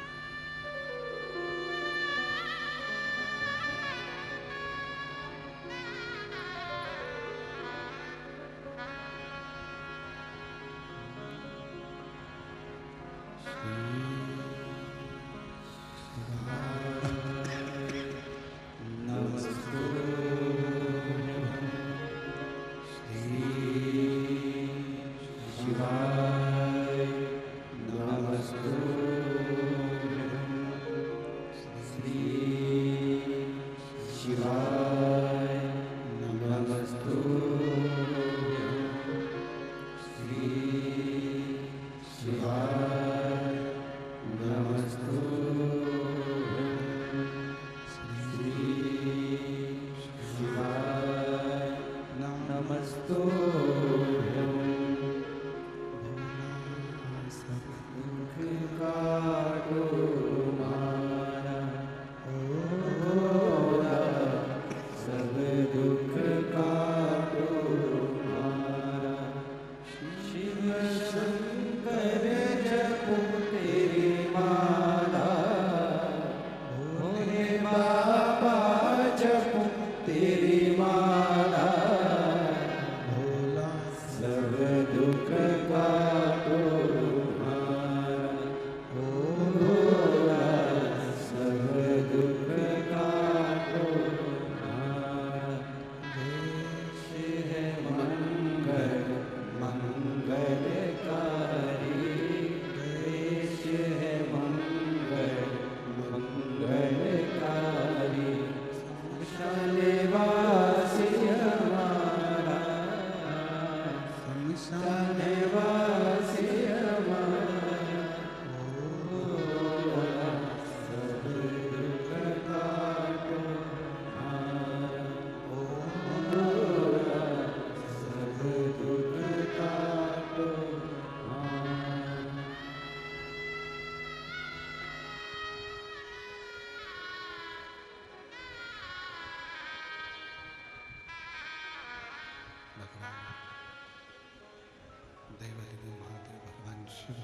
देवाधिदेव महादेव भगवान शिव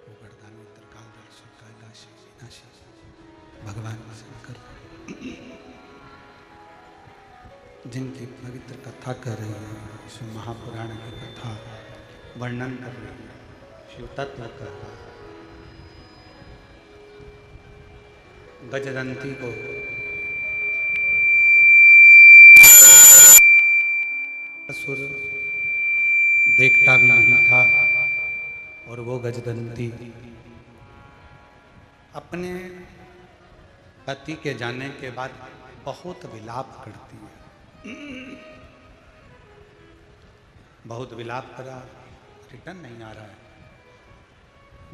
वो वरदानी त्रिकालदर्शी कैलाशी विनाशी भगवान शंकर जिनकी पवित्र कथा कर रही है, शिव महापुराण की कथा वर्णन कर रही है, शिव तत्व कर रहा है। गजदंती को असुर देखता भी नहीं था और वो गजदंती अपने पति के जाने के बाद बहुत विलाप करती है। बहुत विलाप करा, रिटर्न नहीं आ रहा है।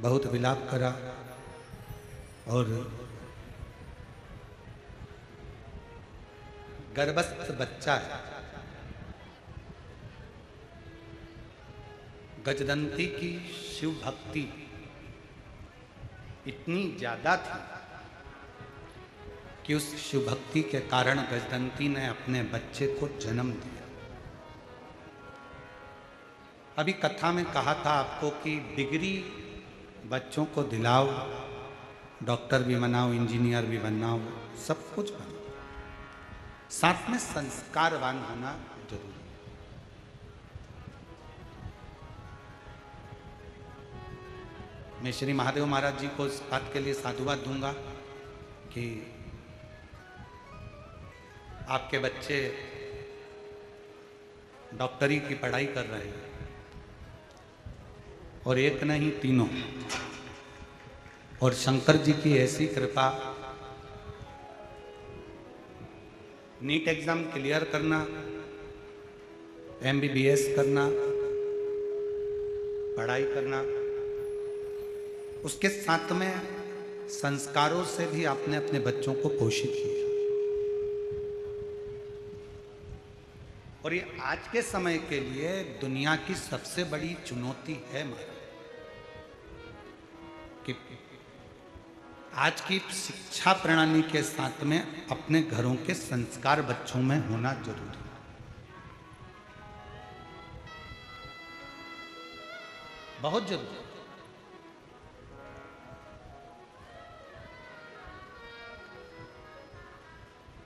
बहुत विलाप करा और गर्भस्थ बच्चा है। गजदंती की शिव भक्ति इतनी ज्यादा थी कि उस शिव भक्ति के कारण गजदंती ने अपने बच्चे को जन्म दिया। अभी कथा में कहा था आपको कि डिग्री बच्चों को दिलाओ, डॉक्टर भी बनाओ, इंजीनियर भी बनाओ, सब कुछ बनाओ, साथ में संस्कारवान होना जरूरी है। मैं श्री महादेव महाराज जी को इस बात के लिए साधुवाद दूंगा कि आपके बच्चे डॉक्टरी की पढ़ाई कर रहे हैं और एक नहीं, तीनों। और शंकर जी की ऐसी कृपा, नीट एग्जाम क्लियर करना, MBBS करना, पढ़ाई करना, उसके साथ में संस्कारों से भी आपने अपने बच्चों को पोषित किया। और ये आज के समय के लिए दुनिया की सबसे बड़ी चुनौती है महाराज, कि आज की शिक्षा प्रणाली के साथ में अपने घरों के संस्कार बच्चों में होना जरूरी है। बहुत जरूरी।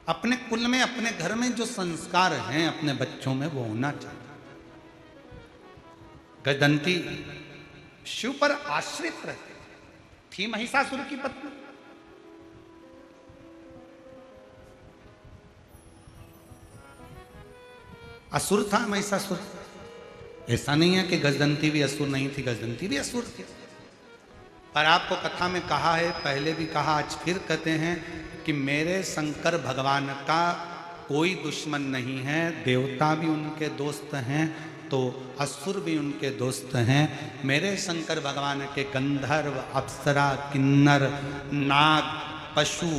अपने कुल में, अपने घर में जो संस्कार हैं अपने बच्चों में, वो होना चाहिए। गजदंती शिव पर आश्रित रहते थी, महिषासुर की पत्नी। असुर था महिषासुर, ऐसा नहीं है कि गजदंती भी असुर नहीं थी, गजदंती भी असुर थी। पर आपको कथा में कहा है, पहले भी कहा, आज फिर कहते हैं कि मेरे शंकर भगवान का कोई दुश्मन नहीं है, देवता भी उनके दोस्त हैं तो असुर भी उनके दोस्त हैं। मेरे शंकर भगवान के गंधर्व, अप्सरा, किन्नर, नाग, पशु,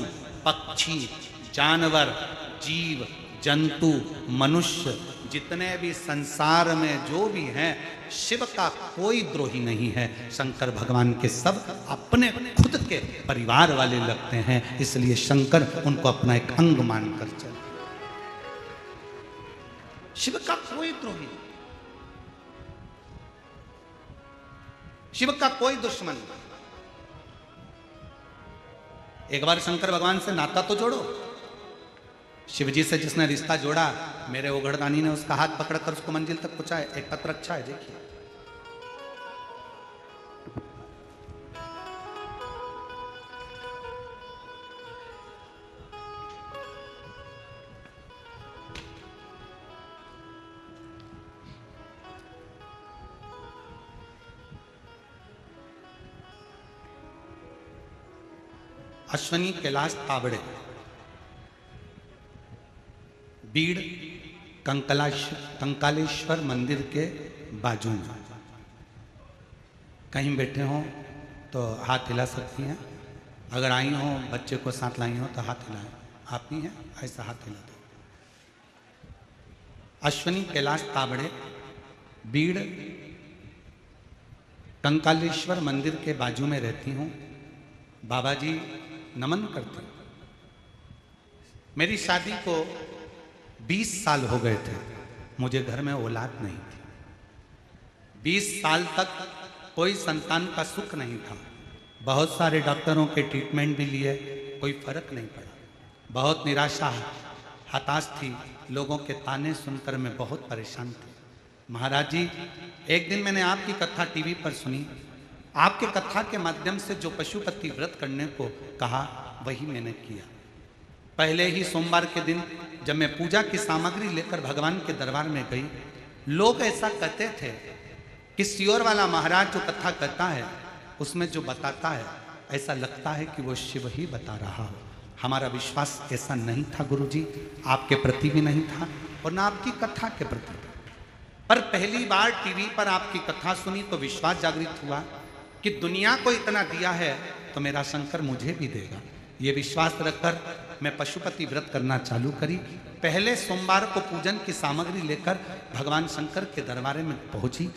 पक्षी, जानवर, जीव, जंतु, मनुष्य, जितने भी संसार में जो भी हैं, शिव का कोई द्रोही नहीं है। शंकर भगवान के सब अपने खुद के परिवार वाले लगते हैं, इसलिए शंकर उनको अपना एक अंग मानकर चले। शिव का कोई द्रोही नहीं, शिव का कोई दुश्मन नहीं। एक बार शंकर भगवान से नाता तो जोड़ो। शिव जी से जिसने रिश्ता जोड़ा, मेरे ओघड़दानी ने उसका हाथ पकड़कर उसको मंजिल तक पहुंचाया। एक पत्र अच्छा है, देखिए। अश्वनी कैलाश ताबड़े, बीड़ कंकालेश्वर मंदिर के बाजू में। कहीं बैठे हो तो हाथ हिला सकती हैं, अगर आई हो बच्चे को साथ लाई हो तो हाथ हिलाएं। आप ही हैं, ऐसा हाथ हिला दो। अश्वनी कैलाश ताबड़े, बीड़ कंकालेश्वर मंदिर के बाजू में रहती हूँ। बाबा जी नमन करते। मेरी शादी को 20 साल हो गए थे, मुझे घर में औलाद नहीं थी। 20 साल तक कोई संतान का सुख नहीं था। बहुत सारे डॉक्टरों के ट्रीटमेंट भी लिए, कोई फर्क नहीं पड़ा। बहुत निराशा, हताश थी, लोगों के ताने सुनकर मैं बहुत परेशान थी। महाराज जी, एक दिन मैंने आपकी कथा टीवी पर सुनी। आपके कथा के माध्यम से जो पशुपति व्रत करने को कहा, वही मैंने किया। पहले ही सोमवार के दिन जब मैं पूजा की सामग्री लेकर भगवान के दरबार में गई, लोग ऐसा कहते थे कि सियोर वाला महाराज जो कथा कहता है, उसमें जो बताता है, ऐसा लगता है कि वो शिव ही बता रहा हो। हमारा विश्वास ऐसा नहीं था गुरुजी, आपके प्रति भी नहीं था और ना आपकी कथा के प्रति। पर पहली बार टीवी पर आपकी कथा सुनी तो विश्वास जागृत हुआ कि दुनिया को इतना दिया है तो मेरा शंकर मुझे भी देगा। ये विश्वास रखकर मैं पशुपति व्रत करना चालू करी। पहले सोमवार को पूजन की सामग्री लेकर भगवान शंकर के दरबार में पहुंची।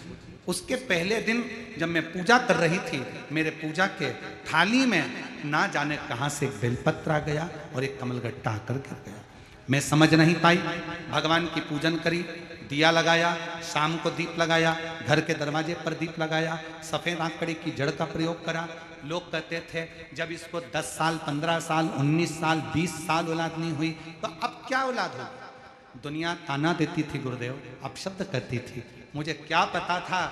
उसके पहले दिन जब मैं पूजा कर रही थी, मेरे पूजा के थाली में ना जाने कहां से एक बेलपत्र आ गया और एक कमलगट्टा आकर गिर गया। मैं समझ नहीं पाई। भगवान की पूजन करी, दिया लगाया, शाम को दीप लगाया, घर के दरवाजे पर दीप लगाया, सफ़ेद आंकड़े की जड़ का प्रयोग करा। लोग कहते थे जब इसको 10 साल, 15 साल, 19 साल, 20 साल औलाद नहीं हुई तो अब क्या औलाद होगी। दुनिया ताना देती थी गुरुदेव, अपशब्द करती थी। मुझे क्या पता था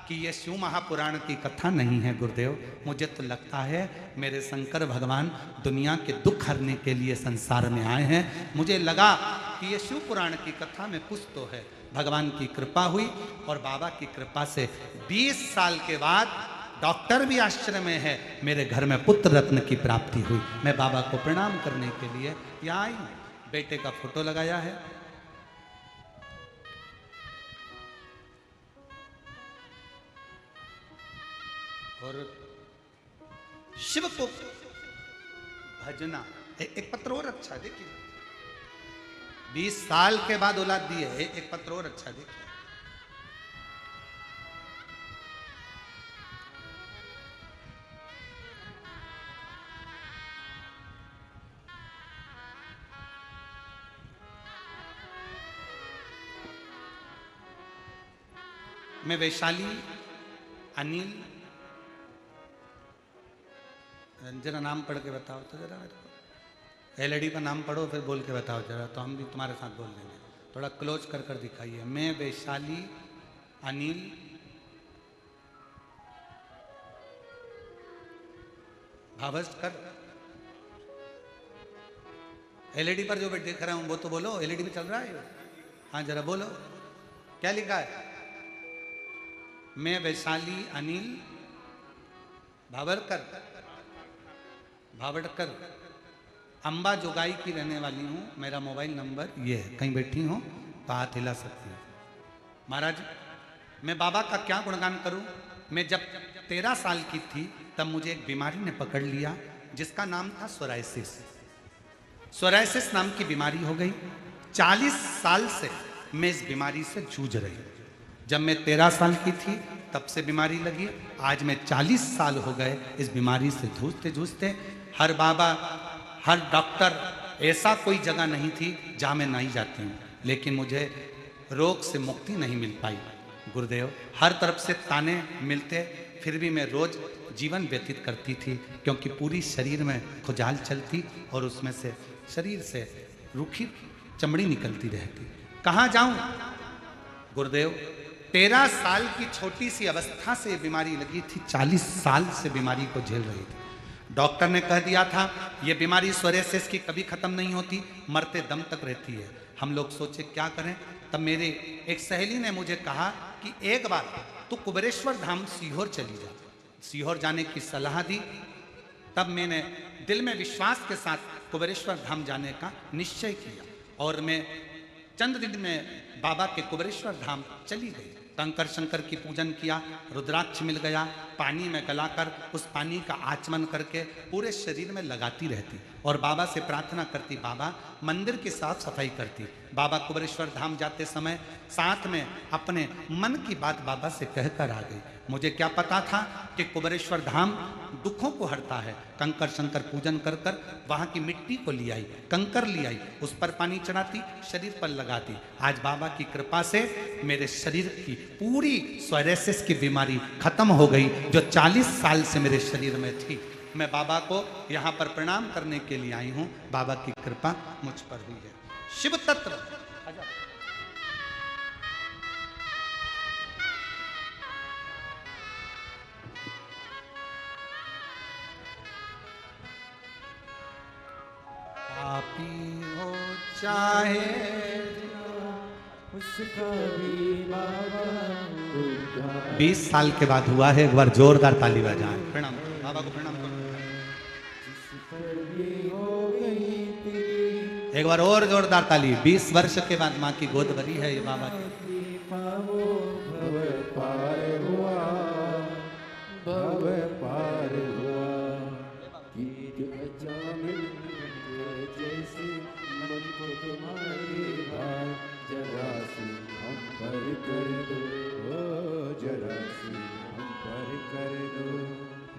कि ये शिव महापुराण की कथा नहीं है गुरुदेव। मुझे तो लगता है मेरे शंकर भगवान दुनिया के दुख हरने के लिए संसार में आए हैं। मुझे लगा कि ये शिव पुराण की कथा में कुछ तो है। भगवान की कृपा हुई और बाबा की कृपा से 20 साल के बाद डॉक्टर भी आश्चर्य में है, मेरे घर में पुत्र रत्न की प्राप्ति हुई। मैं बाबा को प्रणाम करने के लिए यहाँ आई हूँ। बेटे का फोटो लगाया है। और शिव को भजना। एक पत्र और अच्छा देखिए, 20 साल के बाद औलाद दी है। एक पत्र और अच्छा देखिए, मैं वैशाली अनिल, जरा नाम पढ़ के बताओ तो जरा मेरे को। एलईडी पर नाम पढ़ो फिर बोल के बताओ जरा, तो हम भी तुम्हारे साथ बोल लेंगे। थोड़ा क्लोज कर कर दिखाइए। मैं वैशाली अनिल भावस्कर। एलईडी पर जो देख रहा हूं वो तो बोलो, एलईडी में चल रहा है। हाँ जरा बोलो, क्या लिखा है? मैं वैशाली अनिल भावड़कर अंबा जोगाई की रहने वाली हूँ। मेरा मोबाइल नंबर ये है। कहीं बैठी हो तो हाथ हिला सकती हूँ। महाराज, मैं बाबा का क्या गुणगान करूँ। मैं जब 13 साल की थी तब मुझे एक बीमारी ने पकड़ लिया जिसका नाम था सोरायसिस। सोरायसिस नाम की बीमारी हो गई। 40 साल से मैं इस बीमारी से जूझ रही हूँ। जब मैं 13 साल की थी तब से बीमारी लगी। आज मैं 40 साल हो गए इस बीमारी से जूझते जूझते। हर बाबा, हर डॉक्टर, ऐसा कोई जगह नहीं थी जहाँ मैं नहीं जाती हूँ, लेकिन मुझे रोग से मुक्ति नहीं मिल पाई। गुरुदेव, हर तरफ से ताने मिलते, फिर भी मैं रोज जीवन व्यतीत करती थी, क्योंकि पूरी शरीर में खुजाल चलती और उसमें से शरीर से रूखी चमड़ी निकलती रहती। कहाँ जाऊं गुरुदेव? 13 साल की छोटी सी अवस्था से ये बीमारी लगी थी। 40 साल से बीमारी को झेल रही थी। डॉक्टर ने कह दिया था ये बीमारी सोरायसिस की कभी खत्म नहीं होती, मरते दम तक रहती है। हम लोग सोचे क्या करें। तब मेरे एक सहेली ने मुझे कहा कि एक बार तू कुबेरेश्वर धाम सीहोर चली जा। सीहोर जाने की सलाह दी। तब मैंने दिल में विश्वास के साथ कुबेरेश्वर धाम जाने का निश्चय किया और मैं चंद दिन में बाबा के कुबेरेश्वर धाम चली गई। कंकर शंकर की पूजन किया, रुद्राक्ष मिल गया, पानी में गलाकर उस पानी का आचमन करके पूरे शरीर में लगाती रहती और बाबा से प्रार्थना करती। बाबा मंदिर की साफ सफाई करती। बाबा कुबेरेश्वर धाम जाते समय साथ में अपने मन की बात बाबा से कहकर आ गई। मुझे क्या पता था कि कुबेरेश्वर धाम दुखों को हरता है। कंकर शंकर पूजन कर कर वहाँ की मिट्टी को ले आई, कंकर ले आई, उस पर पानी चढ़ाती, शरीर पर लगाती। आज बाबा की कृपा से मेरे शरीर की पूरी सोरायसिस की बीमारी खत्म हो गई जो 40 साल से मेरे शरीर में थी। मैं बाबा को यहाँ पर प्रणाम करने के लिए आई हूँ। बाबा की कृपा मुझ पर हुई है। शिव तत्व पापी हो चाहे उसका भी बाबा 20 साल के बाद हुआ है। एक बार जोरदार ताली बजाएं। प्रणाम बाबा को, प्रणाम करो। एक बार और जोरदार ताली। 20 वर्ष के बाद माँ की गोद भरी है ये बाबा की।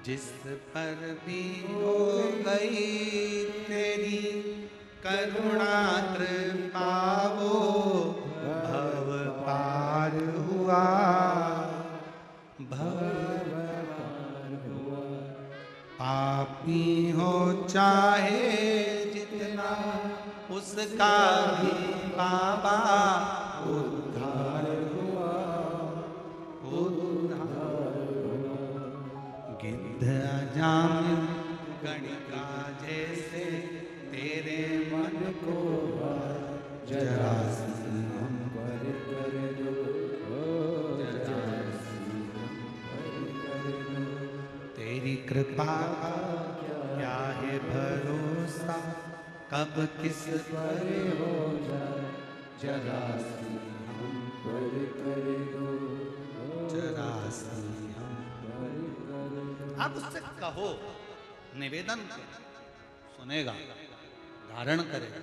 जिस पर भी हो गई तेरी करुणा कृपा वो भव पार हुआ, भव पार हुआ। पापी हो चाहे जितना उसका भी बाबा उद्धार हुआ, उद्धार हुआ। गिद्ध अजामिल गणिका जैसे तेरे मन को जरा सी हम पर कर कृपा का क्या है भरोसा, कब किस पर हो जाए जरा सी हम पर कर दो, जरा सी हम। आप उससे कहो, निवेदन करो, सुनेगा, धारण करेगा।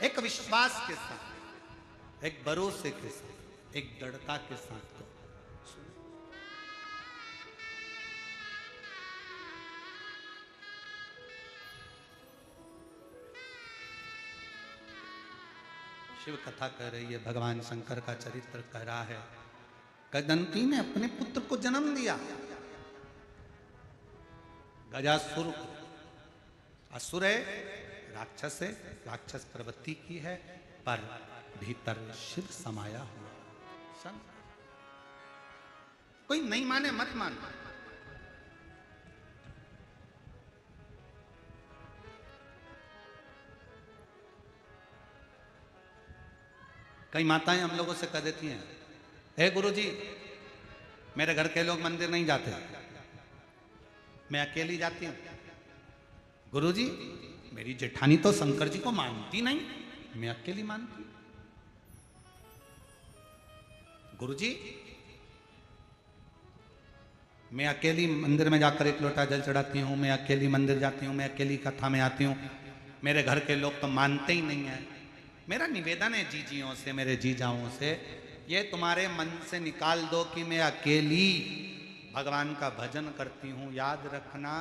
एक विश्वास के साथ, एक भरोसे के साथ, एक दृढ़ता के साथ करो। शिव कथा कह रही है, भगवान शंकर का चरित्र कह रहा है। गदंती ने अपने पुत्र को जन्म दिया, गजासुर को। असुर है, राक्षस है, राक्षस प्रवृत्ति की है, पर भीतर शिव समाया हुआ। कोई नहीं माने मत मानो, कई माताएं हम लोगों से कह देती हैं, हे गुरुजी मेरे घर के लोग मंदिर नहीं जाते, मैं अकेली जाती हूं। गुरुजी मेरी जेठानी तो शंकर जी को मानती नहीं, मैं अकेली मानती। गुरुजी मैं अकेली मंदिर में जाकर एक लोटा जल चढ़ाती हूं, मैं अकेली मंदिर जाती हूं, मैं अकेली कथा में आती हूं, मेरे घर के लोग तो मानते ही नहीं है। मेरा निवेदन है जीजियों से, मेरे जीजाओं से, ये तुम्हारे मन से निकाल दो कि मैं अकेली भगवान का भजन करती हूँ। याद रखना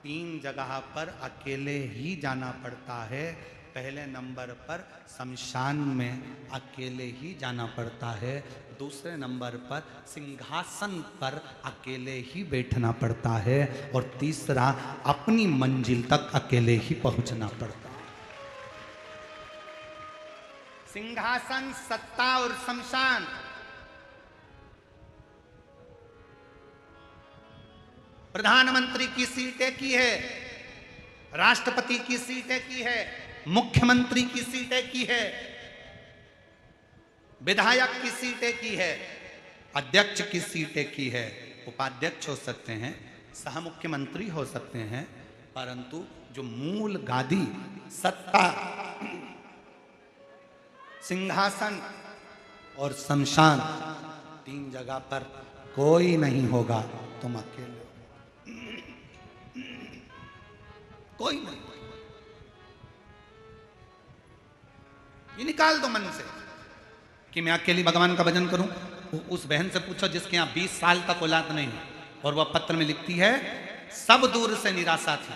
3 जगह पर अकेले ही जाना पड़ता है। पहले नंबर पर शमशान में अकेले ही जाना पड़ता है, दूसरे नंबर पर सिंहासन पर अकेले ही बैठना पड़ता है, और तीसरा अपनी मंजिल तक अकेले ही पहुंचना पड़ता है। सिंहासन, सत्ता और शमशान, प्रधानमंत्री की सीट एक ही है, राष्ट्रपति की सीट एक ही है, मुख्यमंत्री की सीट एक ही है, विधायक की सीट एक ही है, अध्यक्ष की सीट एक ही है। उपाध्यक्ष हो सकते हैं, सह मुख्यमंत्री हो सकते हैं, परंतु जो मूल गादी, सत्ता, सिंहासन और शमशान, 3 जगह पर कोई नहीं होगा, तुम अकेले हो, कोई नहीं। ये निकाल दो मन से कि मैं अकेली भगवान का भजन करूं। उस बहन से पूछो जिसके यहां 20 साल तक औलाद नहीं, और वह पत्र में लिखती है, सब दूर से निराशा थी,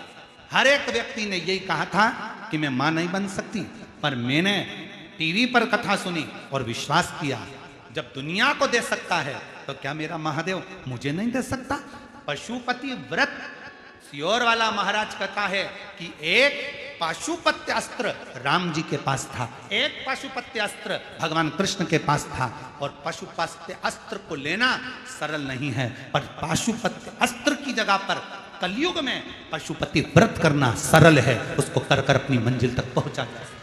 हर एक व्यक्ति ने यही कहा था कि मैं मां नहीं बन सकती, पर मैंने टीवी पर कथा सुनी और विश्वास किया, जब दुनिया को दे सकता है तो क्या मेरा महादेव मुझे नहीं दे सकता। पशुपति व्रत, सियोर वाला महाराज कहता है कि एक पाशुपत्य अस्त्र राम जी के पास था, एक पाशुपत्य अस्त्र भगवान कृष्ण के पास था, और पाशुपत्य अस्त्र को लेना सरल नहीं है, पर पाशुपत्य अस्त्र की जगह पर कलयुग में पशुपति व्रत करना सरल है, उसको कर कर अपनी मंजिल तक पहुंचा जा सकता।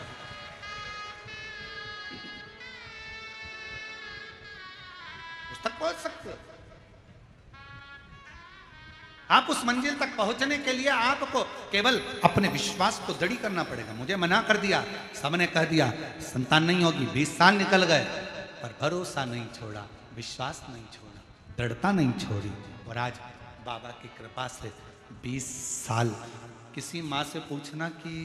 तक पहुंच सकते हो आप। उस मंजिल तक पहुंचने के लिए आपको केवल अपने विश्वास को दृढ़ करना पड़ेगा। मुझे मना कर दिया, सबने कह दिया संतान नहीं होगी, 20 साल निकल गए, पर भरोसा नहीं छोड़ा, विश्वास नहीं छोड़ा, दृढ़ता नहीं छोड़ी, और आज बाबा की कृपा से 20 साल। किसी माँ से पूछना कि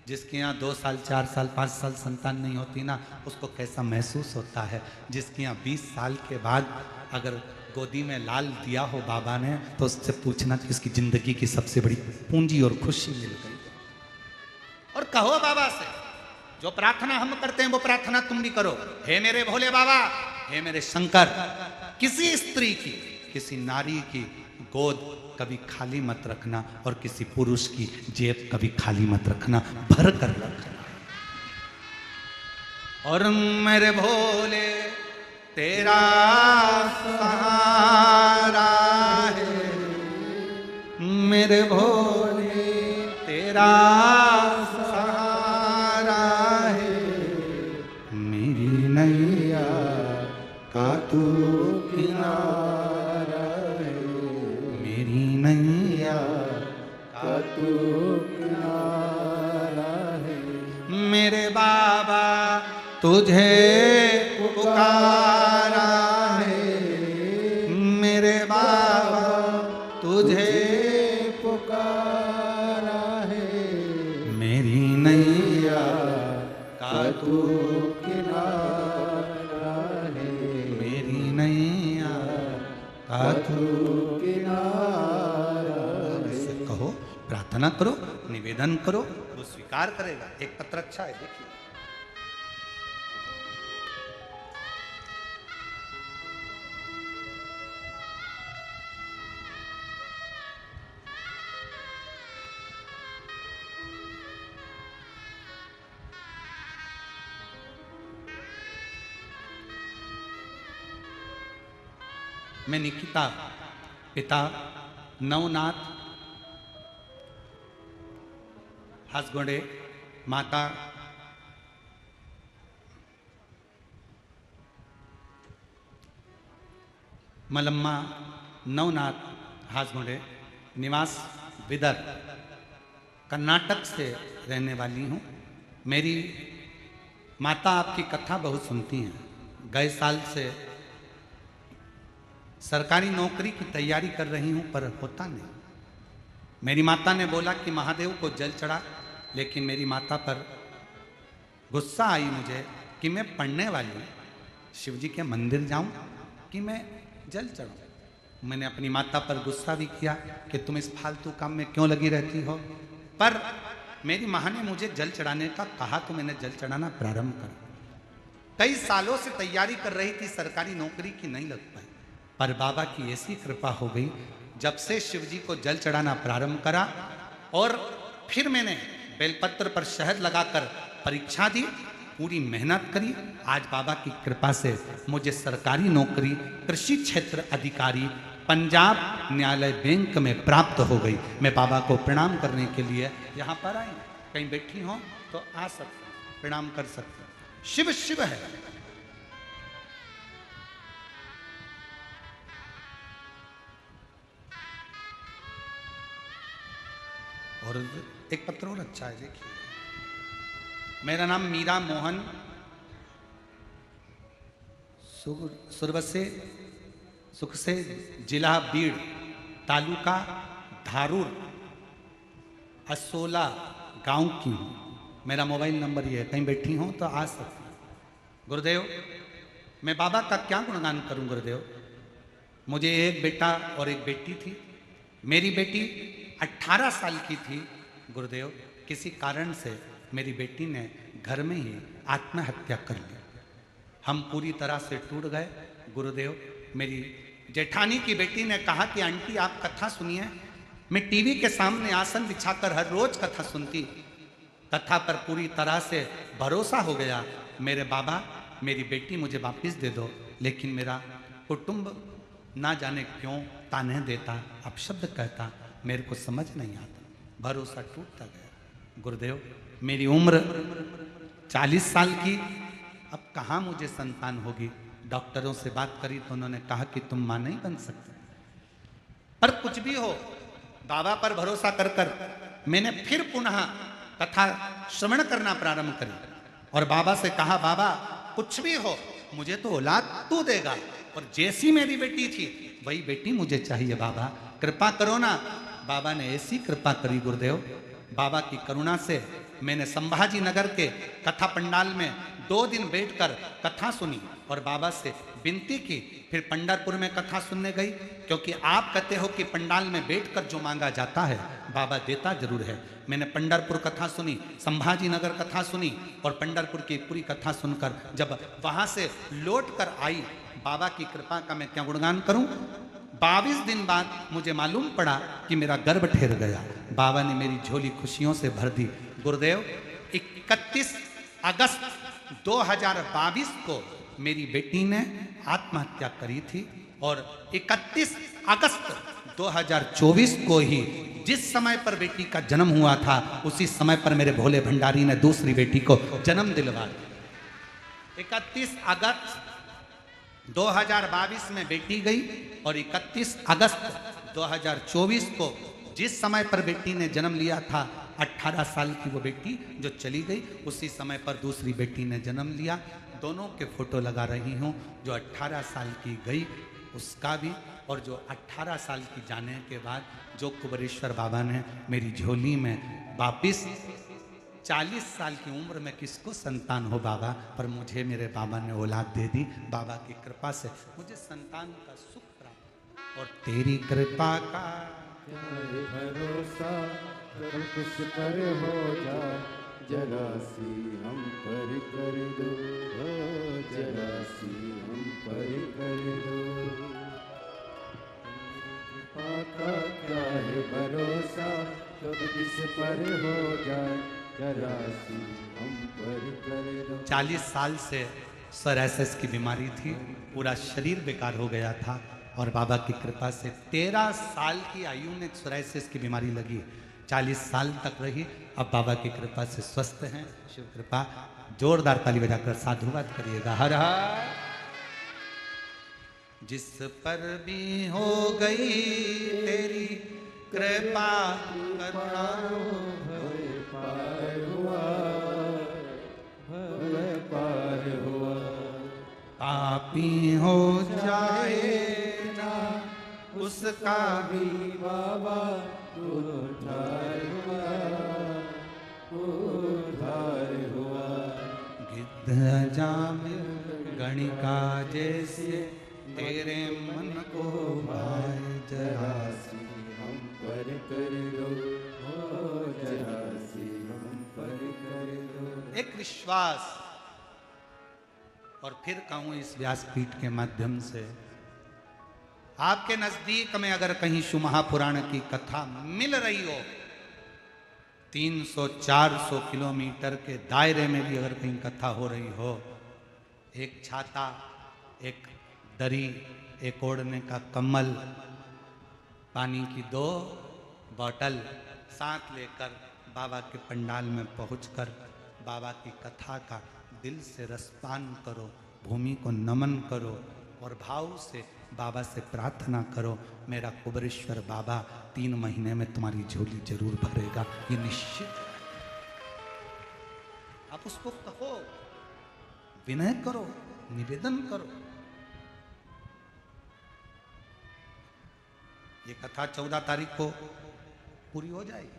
जिसके यहाँ 2 साल 4 साल 5 साल संतान नहीं होती ना, उसको कैसा महसूस होता है। जिसके यहाँ 20 साल के बाद अगर गोदी में लाल दिया हो बाबा ने, तो उससे पूछना कि उसकी जिंदगी की सबसे बड़ी पूंजी और खुशी मिल गई। और कहो बाबा से, जो प्रार्थना हम करते हैं वो प्रार्थना तुम भी करो। हे मेरे भोले बाबा, हे मेरे शंकर, किसी स्त्री की, किसी नारी की गोद कभी खाली मत रखना, और किसी पुरुष की जेब कभी खाली मत रखना, भर कर रखना। और मेरे भोले तेरा सहारा है, मेरे भोले तेरा सहारा है, मेरी नैया का तू किनारा है। तुझे पुकारा है मेरे बाबा, तुझे पुकारा है मेरी नैया का तू किनारा है, मेरी नैया का तू किनारा से कहो, प्रार्थना करो, निवेदन करो, वो स्वीकार करेगा। एक पत्र अच्छा है, देखिए। मैं निकिता, पिता नवनाथ हासगोड़े, माता मलम्मा नवनाथ हासगोड़े, निवास विदर, कर्नाटक से रहने वाली हूँ। मेरी माता आपकी कथा बहुत सुनती हैं। गए साल से सरकारी नौकरी की तैयारी कर रही हूं पर होता नहीं। मेरी माता ने बोला कि महादेव को जल चढ़ा, लेकिन मेरी माता पर गुस्सा आई मुझे कि मैं पढ़ने वाली शिव जी के मंदिर जाऊं कि मैं जल चढ़ाऊं। मैंने अपनी माता पर गुस्सा भी किया कि तुम इस फालतू काम में क्यों लगी रहती हो, पर मेरी माँ ने मुझे जल चढ़ाने का कहा तो मैंने जल चढ़ाना प्रारंभ करा। कई सालों से तैयारी कर रही थी, सरकारी नौकरी की नहीं लग पाई, पर बाबा की ऐसी कृपा हो गई जब से शिव जी को जल चढ़ाना प्रारंभ करा। और फिर मैंने बेलपत्र पर शहद लगाकर परीक्षा दी, पूरी मेहनत करी। आज बाबा की कृपा से मुझे सरकारी नौकरी कृषि क्षेत्र अधिकारी पंजाब न्यायालय बैंक में प्राप्त हो गई। मैं बाबा को प्रणाम करने के लिए यहाँ पर आई। कहीं बैठी हो तो आ सकते, प्रणाम कर सकते। शिव शिव है। और एक पत्र और अच्छा है, देखिए। मेरा नाम मीरा मोहन, सुरवसे सुख से, जिला बीड़, तालुका धारूर, असोला गांव की हूँ। मेरा मोबाइल नंबर ये है, कहीं बैठी हूँ तो आ सकती। गुरुदेव, मैं बाबा का क्या गुणगान करूं गुरुदेव। मुझे एक बेटा और एक बेटी थी। मेरी बेटी 18 साल की थी गुरुदेव। किसी कारण से मेरी बेटी ने घर में ही आत्महत्या कर ली। हम पूरी तरह से टूट गए गुरुदेव। मेरी जेठानी की बेटी ने कहा कि आंटी आप कथा सुनिए। मैं टीवी के सामने आसन बिछाकर हर रोज कथा सुनती। कथा पर पूरी तरह से भरोसा हो गया। मेरे बाबा मेरी बेटी मुझे वापस दे दो, लेकिन मेरा कुटुंब ना जाने क्यों ताने देता, अपशब्द कहता, मेरे को समझ नहीं आता। भरोसा टूटता गया गुरुदेव। मेरी उम्र 40 साल की, अब कहाँ मुझे संतान होगी। डॉक्टरों से बात करी तो उन्होंने कहा कि तुम मां नहीं बन सकते। पर कुछ भी हो, बाबा पर भरोसा कर कर मैंने फिर पुनः कथा श्रवण करना प्रारंभ करी और बाबा से कहा, बाबा कुछ भी हो मुझे तो औलाद तू देगा, और जैसी मेरी बेटी थी वही बेटी मुझे चाहिए। बाबा कृपा करो ना। बाबा ने ऐसी कृपा करी गुरुदेव। बाबा की करुणा से मैंने संभाजी नगर के कथा पंडाल में 2 दिन बैठकर कथा सुनी और बाबा से विनती की। फिर पंढरपुर में कथा सुनने गई, क्योंकि आप कहते हो कि पंडाल में बैठकर जो मांगा जाता है बाबा देता जरूर है। मैंने पंढरपुर कथा सुनी, संभाजी नगर कथा सुनी और पंढरपुर की पूरी कथा सुनकर जब वहां से लौट कर आई, बाबा की कृपा का मैं क्या गुणगान करूं। 22 दिन बाद मुझे मालूम पड़ा कि मेरा गर्भ ठहर गया। बाबा ने मेरी झोली खुशियों से भर दी। गुरुदेव 31 अगस्त 2022 को मेरी बेटी ने आत्महत्या करी थी और 31 अगस्त 2024 को ही जिस समय पर बेटी का जन्म हुआ था उसी समय पर मेरे भोले भंडारी ने दूसरी बेटी को जन्म दिलवा दिया। 31 अगस्त 2022 में बेटी गई और 31 अगस्त 2024 को जिस समय पर बेटी ने जन्म लिया था 18 साल की वो बेटी जो चली गई, उसी समय पर दूसरी बेटी ने जन्म लिया। दोनों के फोटो लगा रही हूँ, जो 18 साल की गई उसका भी, और जो 18 साल की जाने के बाद जो कुबेरेश्वर बाबा ने मेरी झोली में वापिस 40 साल की उम्र में किसको संतान हो बाबा, पर मुझे मेरे बाबा ने औलाद दे दी। बाबा की कृपा से मुझे संतान का सुख प्राप्त, और तेरी कृपा का क्या है भरोसा, कब कुछ पर हो जाए, जरा सी हम पर कर दो, ओ जरा सी हम पर कर दो। कृपा का क्या है भरोसा, कब किस पर हो जाए, जरा सी हम पर कर दो। 40 साल से सोरायसिस की बीमारी थी, पूरा शरीर बेकार हो गया था, और बाबा की कृपा से 13 साल की आयु में सोरायसिस की बीमारी लगी, 40 साल तक रही। अब बाबा की कृपा से स्वस्थ हैं, शिव कृपा। जोरदार ताली बजाकर साधुवाद करिएगा। हर हर। जिस पर भी हो गई तेरी कृपा करुणा, भय पार हुआ, भय पार हुआ। पापी हो जाए ना उसका भी बाबा उद्धार हुआ, उद्धार हुआ। गिद्ध जाम गणिका जैसे तेरे मन को भाए, जरा सी हम पर कर दो, ओ जरा सी हम पर कर दो। एक विश्वास, और फिर कहूं इस व्यासपीठ के माध्यम से, आपके नजदीक में अगर कहीं शिव महापुराण की कथा मिल रही हो, 300-400 किलोमीटर के दायरे में भी अगर कहीं कथा हो रही हो, एक छाता, एक दरी, एक ओढ़ने का कम्बल, पानी की 2 बॉटल साथ लेकर बाबा के पंडाल में पहुंचकर बाबा की कथा का दिल से रसपान करो, भूमि को नमन करो, और भाव से बाबा से प्रार्थना करो, मेरा कुबेरेश्वर बाबा 3 महीने में तुम्हारी झोली जरूर भरेगा, ये निश्चित है। आप उसको कहो, विनय करो, निवेदन करो। ये कथा 14 तारीख को पूरी हो जाएगी।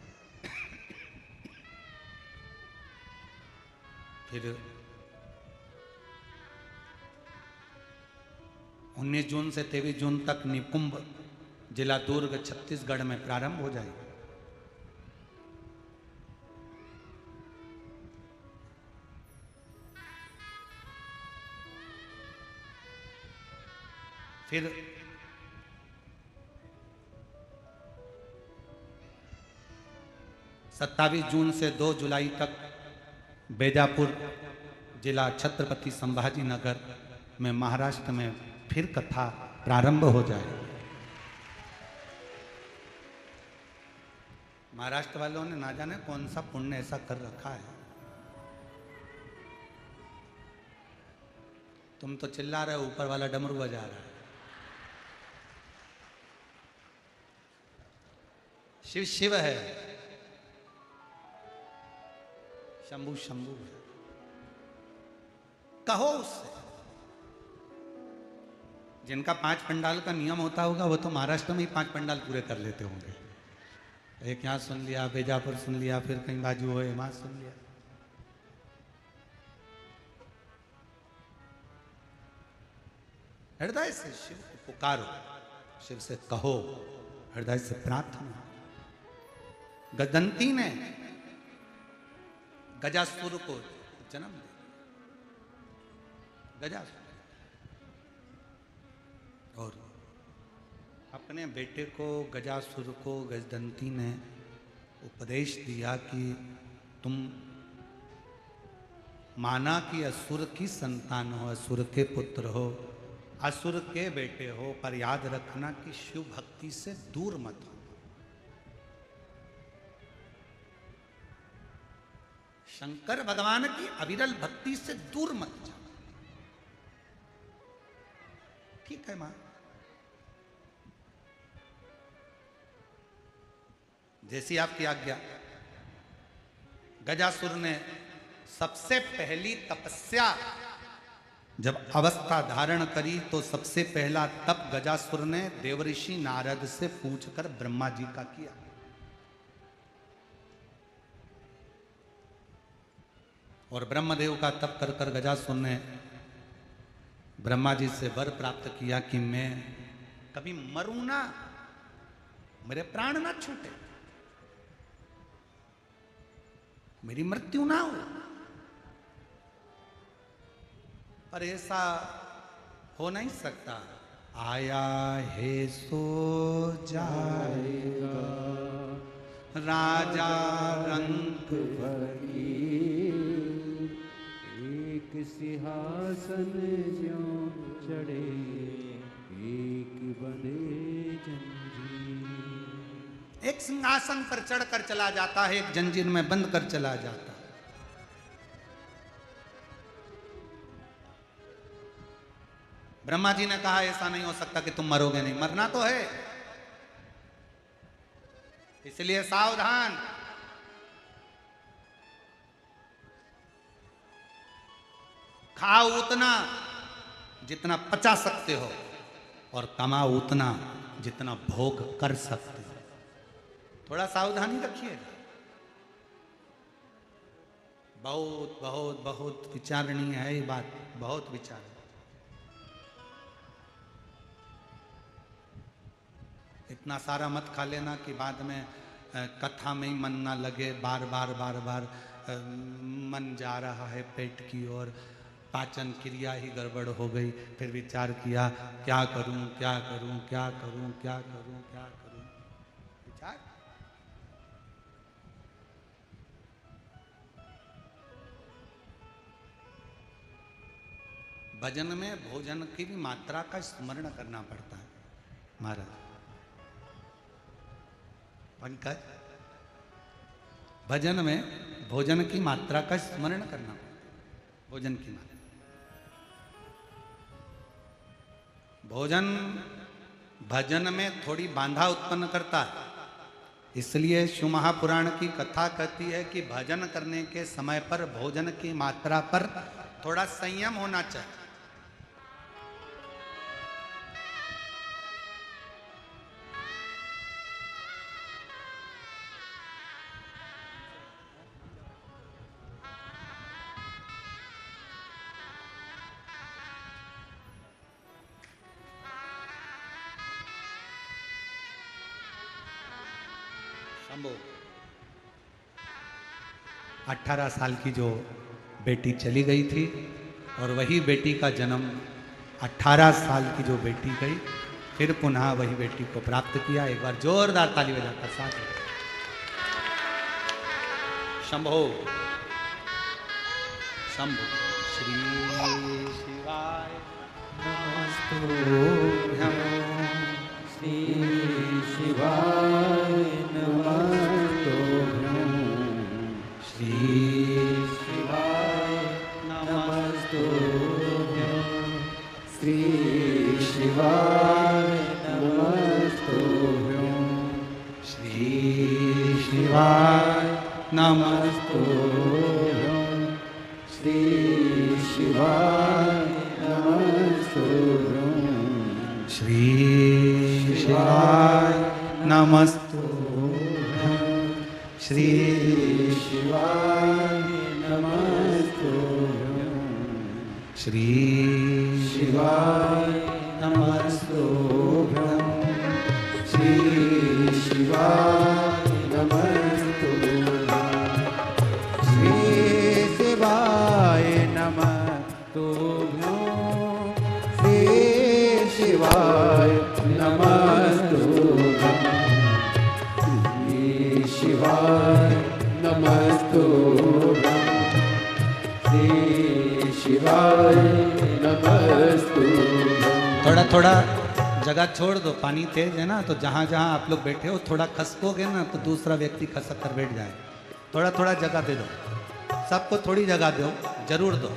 फिर 19 जून से 23 जून तक निकुंभ, जिला दुर्ग, छत्तीसगढ़ में प्रारंभ हो जाएगी। फिर 27 जून से 2 जुलाई तक बेजापुर जिला, छत्रपति संभाजी नगर में, महाराष्ट्र में फिर कथा प्रारंभ हो जाए। महाराष्ट्र वालों ने ना जाने कौन सा पुण्य ऐसा कर रखा है। तुम तो चिल्ला रहे हो, ऊपर वाला डमरू बजा रहा है। शिव शिव है, शंभु शंभु है। कहो उससे। जिनका 5 पंडाल का नियम होता होगा वो तो महाराष्ट्र में ही 5 पंडाल पूरे कर लेते होंगे। एक यहाँ सुन लिया, बेजापुर सुन लिया, फिर कहीं बाजू हो वहां सुन लिया। हृदय से शिव को पुकारो, शिव से कहो, हृदय से प्रार्थना। गदंती ने गजासुर को जन्म दिया। गजासुर, और अपने बेटे को, गजासुर को, गजदंती ने उपदेश दिया कि तुम माना कि असुर की संतान हो, असुर के पुत्र हो, असुर के बेटे हो, पर याद रखना कि शिव भक्ति से दूर मत हो। शंकर भगवान की अविरल भक्ति से दूर मत जाओ। ठीक है मां, जैसी आपकी आज्ञा। गजासुर ने सबसे पहली तपस्या जब अवस्था धारण करी तो सबसे पहला तप गजासुर ने देवऋषि नारद से पूछकर ब्रह्मा जी का किया। और ब्रह्मदेव का तप कर कर गजासुर ने ब्रह्मा जी से वर प्राप्त किया कि मैं कभी मरूं ना, मेरे प्राण ना छूटे, मेरी मृत्यु ना हो। पर ऐसा हो नहीं सकता। आया है सो जाएगा राजा रंग एक सिंहासन ज्यों चढ़े एक बंधे जंजीर। एक सिंहासन पर चढ़कर चला जाता है, एक जंजीर में बंद कर चला जाता है। ब्रह्मा जी ने कहा ऐसा नहीं हो सकता कि तुम मरोगे नहीं, मरना तो है, इसलिए सावधान। खाओ उतना जितना पचा सकते हो और कमाओ उतना जितना भोग कर सकते हो। थोड़ा सावधानी रखिएगा। बहुत बहुत बहुत विचारणीय है ये बात, बहुत विचार। इतना सारा मत खा लेना कि बाद में कथा में ही मन ना लगे, बार बार बार बार मन जा रहा है पेट की ओर, पाचन क्रिया ही गड़बड़ हो गई, फिर विचार किया क्या करूं क्या करूं क्या करूं क्या करूं क्या करूं। विचार भजन में भोजन की भी मात्रा का स्मरण करना पड़ता है महाराज। पंकज, भजन में भोजन की मात्रा का स्मरण करना पड़ता है। भोजन की मात्रा, भोजन भजन में थोड़ी बांधा उत्पन्न करता है। इसलिए शिव महापुराण की कथा कहती है कि भजन करने के समय पर भोजन की मात्रा पर थोड़ा संयम होना चाहिए। शंभो, 18 साल की जो बेटी चली गई थी और वही बेटी का जन्म 18 साल की जो बेटी गई, फिर पुनः वही बेटी को प्राप्त किया। एक बार जोरदार ताली बजाकर साथ में शंभो शंभो। श्री शिवाय नमस्तुभ्यं, श्री शिवाय नमस्तुभ्यं, श्री शिवाय नमस्तुभ्यं, श्री शिवाय नमस्तुभ्यं, श्री शिवाय नमस्तुभ्यं, श्री शिवाय नमस्तुभ्यं, श्री शिवाय नमस्तुभ्यं, श्री शिवाय नमस्तुभ्यं, श्री शिवाय नमस्तुभ्यं, श्री शिवाय नमस्तुभ्यं, श्री शिवाय नमस्तुभ्यं, श्री शिवाय नमस्तुभ्यं, श्री शिवाय नमस्तुभ्यं, श्री शिवाय नमस्तुभ्यं। थोड़ा थोड़ा जगह छोड़ दो, पानी तेज है ना, तो जहाँ जहाँ आप लोग बैठे हो थोड़ा खसकोगे ना तो दूसरा व्यक्ति खसक कर बैठ जाए। थोड़ा थोड़ा जगह दे दो, सबको थोड़ी जगह दो, जरूर दो।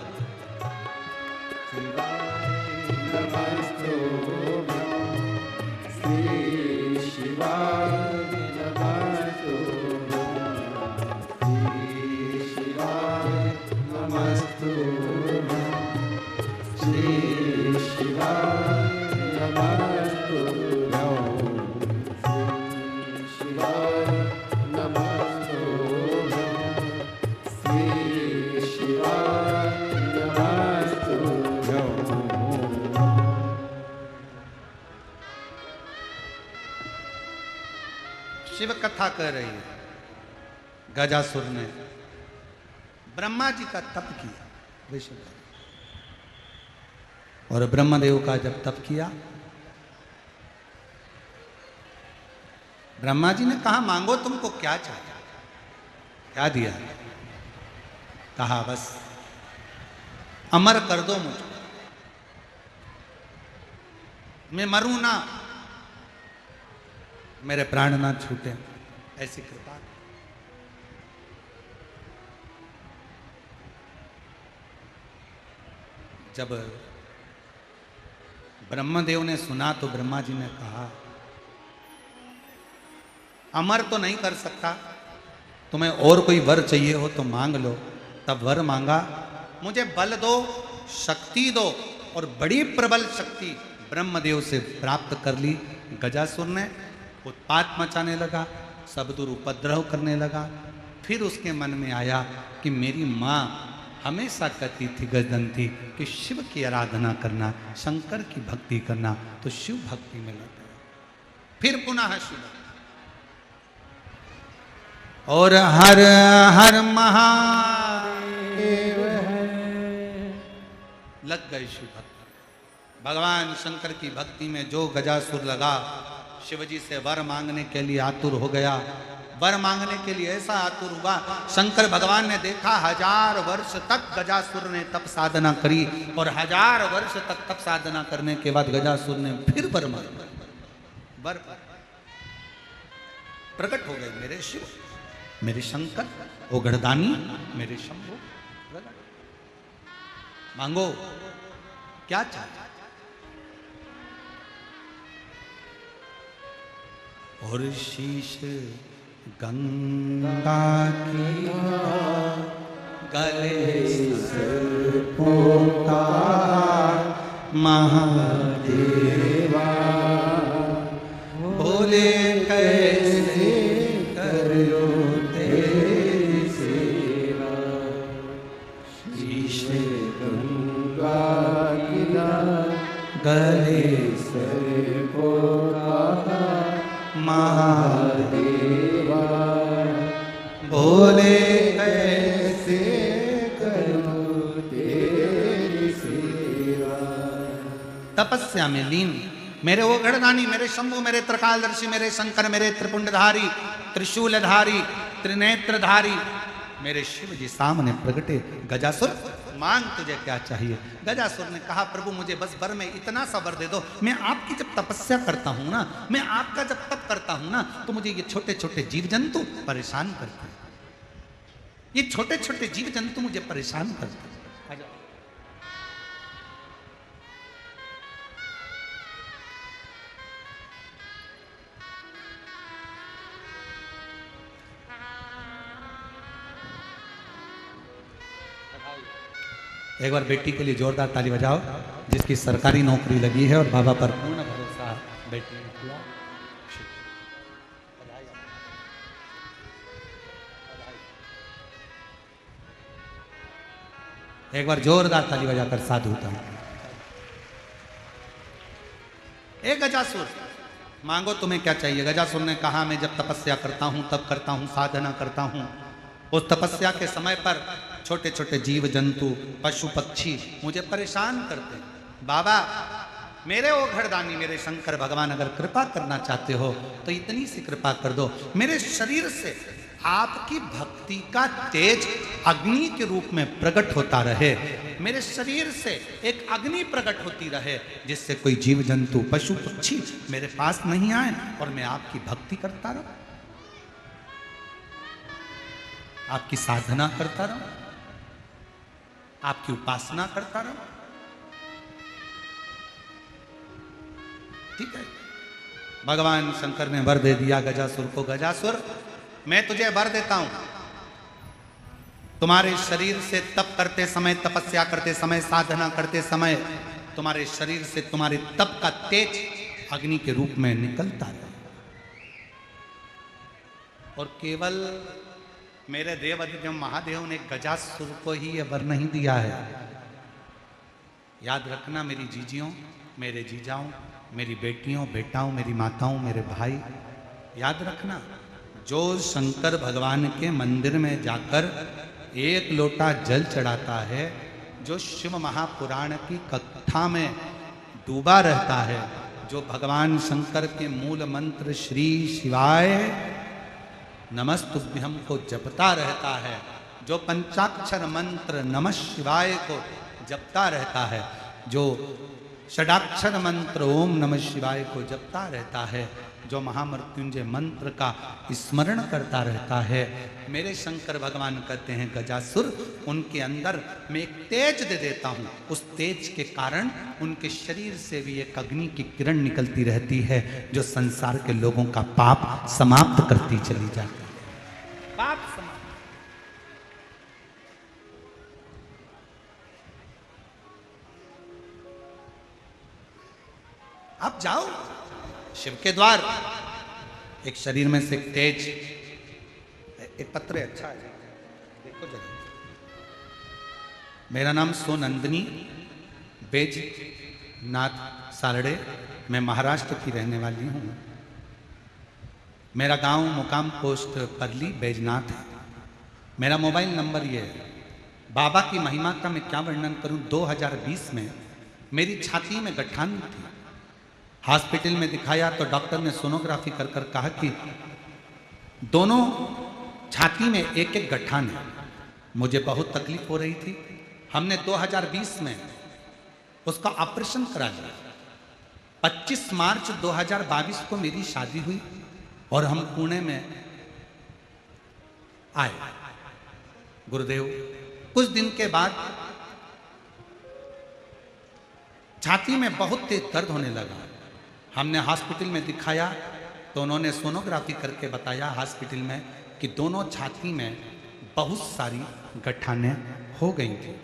कथा कह रही है। गजासुर ने ब्रह्मा जी का तप किया विष्णु, और ब्रह्मदेव का जब तप किया, ब्रह्मा जी ने कहा मांगो तुमको क्या चाहिए। क्या दिया? कहा बस अमर कर दो मुझको, मैं मरूं ना, मेरे प्राण ना छूटे, ऐसी कृपा। जब ब्रह्मदेव ने सुना तो ब्रह्मा जी ने कहा अमर तो नहीं कर सकता, तुम्हें और कोई वर चाहिए हो तो मांग लो। तब वर मांगा, मुझे बल दो, शक्ति दो, और बड़ी प्रबल शक्ति ब्रह्मदेव से प्राप्त कर ली। गजासुर ने उत्पात मचाने लगा, सब दूर उपद्रव करने लगा। फिर उसके मन में आया कि मेरी माँ हमेशा कहती थी गजदंती कि शिव की आराधना करना, शंकर की भक्ति करना, तो शिव भक्ति में लग गया। फिर पुनः शिव और हर हर महादेव लग गए शिव भक्ति। भगवान शंकर की भक्ति में जो गजासुर लगा, शिवजी से वर मांगने के लिए आतुर हो गया। वर मांगने के लिए ऐसा आतुर हुआ, शंकर भगवान ने देखा 1000 वर्ष तक गजासुर ने तप साधना करी, और 1000 वर्ष तक तप साधना करने के बाद गजासुर ने फिर वर मांगा। वर प्रकट हो गए मेरे शिव, मेरे शंकर, ओ गढ़दानी, मेरे शंभु। मांगो क्या चाहते। और शीश गंगा की गले सर्पों महादेवा, बोले कैसे करो तेरी सेवा। शीश गंगा की गले सर्पों महादेवा, बोले कैसे करूं तेरी सेवा। तपस्या में लीन मेरे वो गढ़दानी, मेरे शंभु, मेरे त्रिकालदर्शी, मेरे शंकर, मेरे त्रिपुंडधारी, त्रिशूलधारी, त्रिनेत्रधारी, मेरे शिव जी सामने प्रगटे। गजासुर मांग तुझे क्या चाहिए। गजासुर ने कहा प्रभु मुझे बस वर में इतना सा वर दे दो, मैं आपकी जब तपस्या करता हूं ना, मैं आपका जब तप करता हूं ना, तो मुझे ये छोटे छोटे जीव जंतु परेशान करते हैं। ये छोटे छोटे जीव जंतु मुझे परेशान करते हैं। एक बार बेटी के लिए जोरदार ताली बजाओ, जिसकी सरकारी नौकरी लगी है और बाबा पर पूर्ण भरोसा बेटी ने किया। एक बार जोरदार ताली बजाकर साधु होता हूं। एक गजासुर मांगो तुम्हें क्या चाहिए। गजासुर ने कहा मैं जब तपस्या करता हूं, तब करता हूं, साधना करता हूं, उस तपस्या के समय पर छोटे छोटे जीव जंतु, पशु पक्षी मुझे परेशान करते हैं। बाबा मेरे ओ घरदानी, मेरे शंकर भगवान, अगर कृपा करना चाहते हो तो इतनी सी कृपा कर दो, मेरे शरीर से आपकी भक्ति का तेज अग्नि के रूप में प्रकट होता रहे, मेरे शरीर से एक अग्नि प्रकट होती रहे, जिससे कोई जीव जंतु, पशु पक्षी मेरे पास नहीं आए और मैं आपकी भक्ति करता रहूं, आपकी साधना करता रहूं, आपकी उपासना करता रहूं। ठीक है, भगवान शंकर ने वर दे दिया गजासुर को। गजासुर मैं तुझे वर देता हूं, तुम्हारे शरीर से तप करते समय, तपस्या करते समय, साधना करते समय तुम्हारे शरीर से तुम्हारे तप का तेज अग्नि के रूप में निकलता रहे, और केवल मेरे देव अधिदेव महादेव ने गजासुर को ही यह वर नहीं दिया है। याद रखना मेरी जीजियों, मेरे जीजाओं, मेरी बेटियों, बेटाओं, मेरी माताओं, मेरे भाई, याद रखना जो शंकर भगवान के मंदिर में जाकर एक लोटा जल चढ़ाता है, जो शिव महापुराण की कथा में डूबा रहता है, जो भगवान शंकर के मूल मंत्र श्री शिवाय नमस्तुभ्यम को जपता रहता है, जो पंचाक्षर मंत्र नमः शिवाय को जपता रहता है, जो षडाक्षर मंत्र ओम नमः शिवाय को जपता रहता है, जो महामृत्युंजय मंत्र का स्मरण करता रहता है, मेरे शंकर भगवान कहते हैं गजासुर, उनके अंदर मैं एक तेज दे देता हूँ। उस तेज के कारण उनके शरीर से भी एक अग्नि की किरण निकलती रहती है, जो संसार के लोगों का पाप समाप्त करती चली जाती है। पाप समाप्त। आप जाओ शिव के द्वार, एक शरीर में से एक तेज, एक पत्र अच्छा है, देखो जरा। मेरा नाम सोनंदनी बैजनाथ सारड़े, मैं महाराष्ट्र की रहने वाली हूँ। मेरा गांव मुकाम पोस्ट परली बैजनाथ है। मेरा मोबाइल नंबर ये है। बाबा की महिमा का मैं क्या वर्णन करूं। 2020 में मेरी छाती में गठान थी। हॉस्पिटल में दिखाया तो डॉक्टर ने सोनोग्राफी कर कर कहा कि दोनों छाती में एक एक गठान है। मुझे बहुत तकलीफ हो रही थी। हमने 2020 में उसका ऑपरेशन करा लिया। 25 मार्च 2022 को मेरी शादी हुई और हम पुणे में आए। गुरुदेव, कुछ दिन के बाद छाती में बहुत तेज दर्द होने लगा। हमने हॉस्पिटल में दिखाया तो उन्होंने सोनोग्राफी करके बताया हॉस्पिटल में कि दोनों छाती में बहुत सारी गठानें हो गई थी।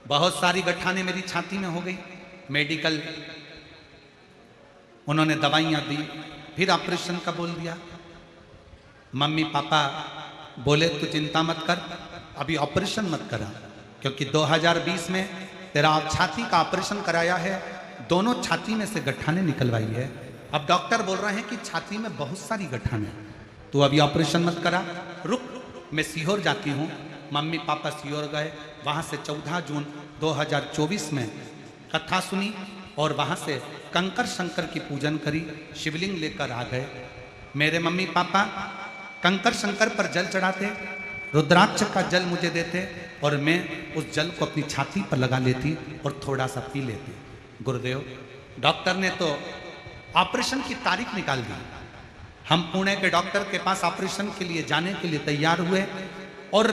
बहुत सारी गठानें मेरी छाती में हो गई। मेडिकल उन्होंने दवाइयाँ दी, फिर ऑपरेशन का बोल दिया। मम्मी पापा बोले तू चिंता मत कर, अभी ऑपरेशन मत करा, क्योंकि 2020 में तेरा छाती का ऑपरेशन कराया है, दोनों छाती में से गठानें निकलवाई है। अब डॉक्टर बोल रहे हैं कि छाती में बहुत सारी गठानें, तू अभी ऑपरेशन मत करा, रुक, मैं सीहोर जाती हूँ। मम्मी पापा सीहोर गए। वहाँ से 14 जून 2024 में कथा सुनी और वहाँ से कंकर शंकर की पूजन करी, शिवलिंग लेकर आ गए। मेरे मम्मी पापा कंकर शंकर पर जल चढ़ाते, रुद्राक्ष का जल मुझे देते और मैं उस जल को अपनी छाती पर लगा लेती और थोड़ा सा पी लेती। गुरुदेव, डॉक्टर ने तो ऑपरेशन की तारीख निकाल दी। हम पुणे के डॉक्टर के पास ऑपरेशन के लिए जाने के लिए तैयार हुए और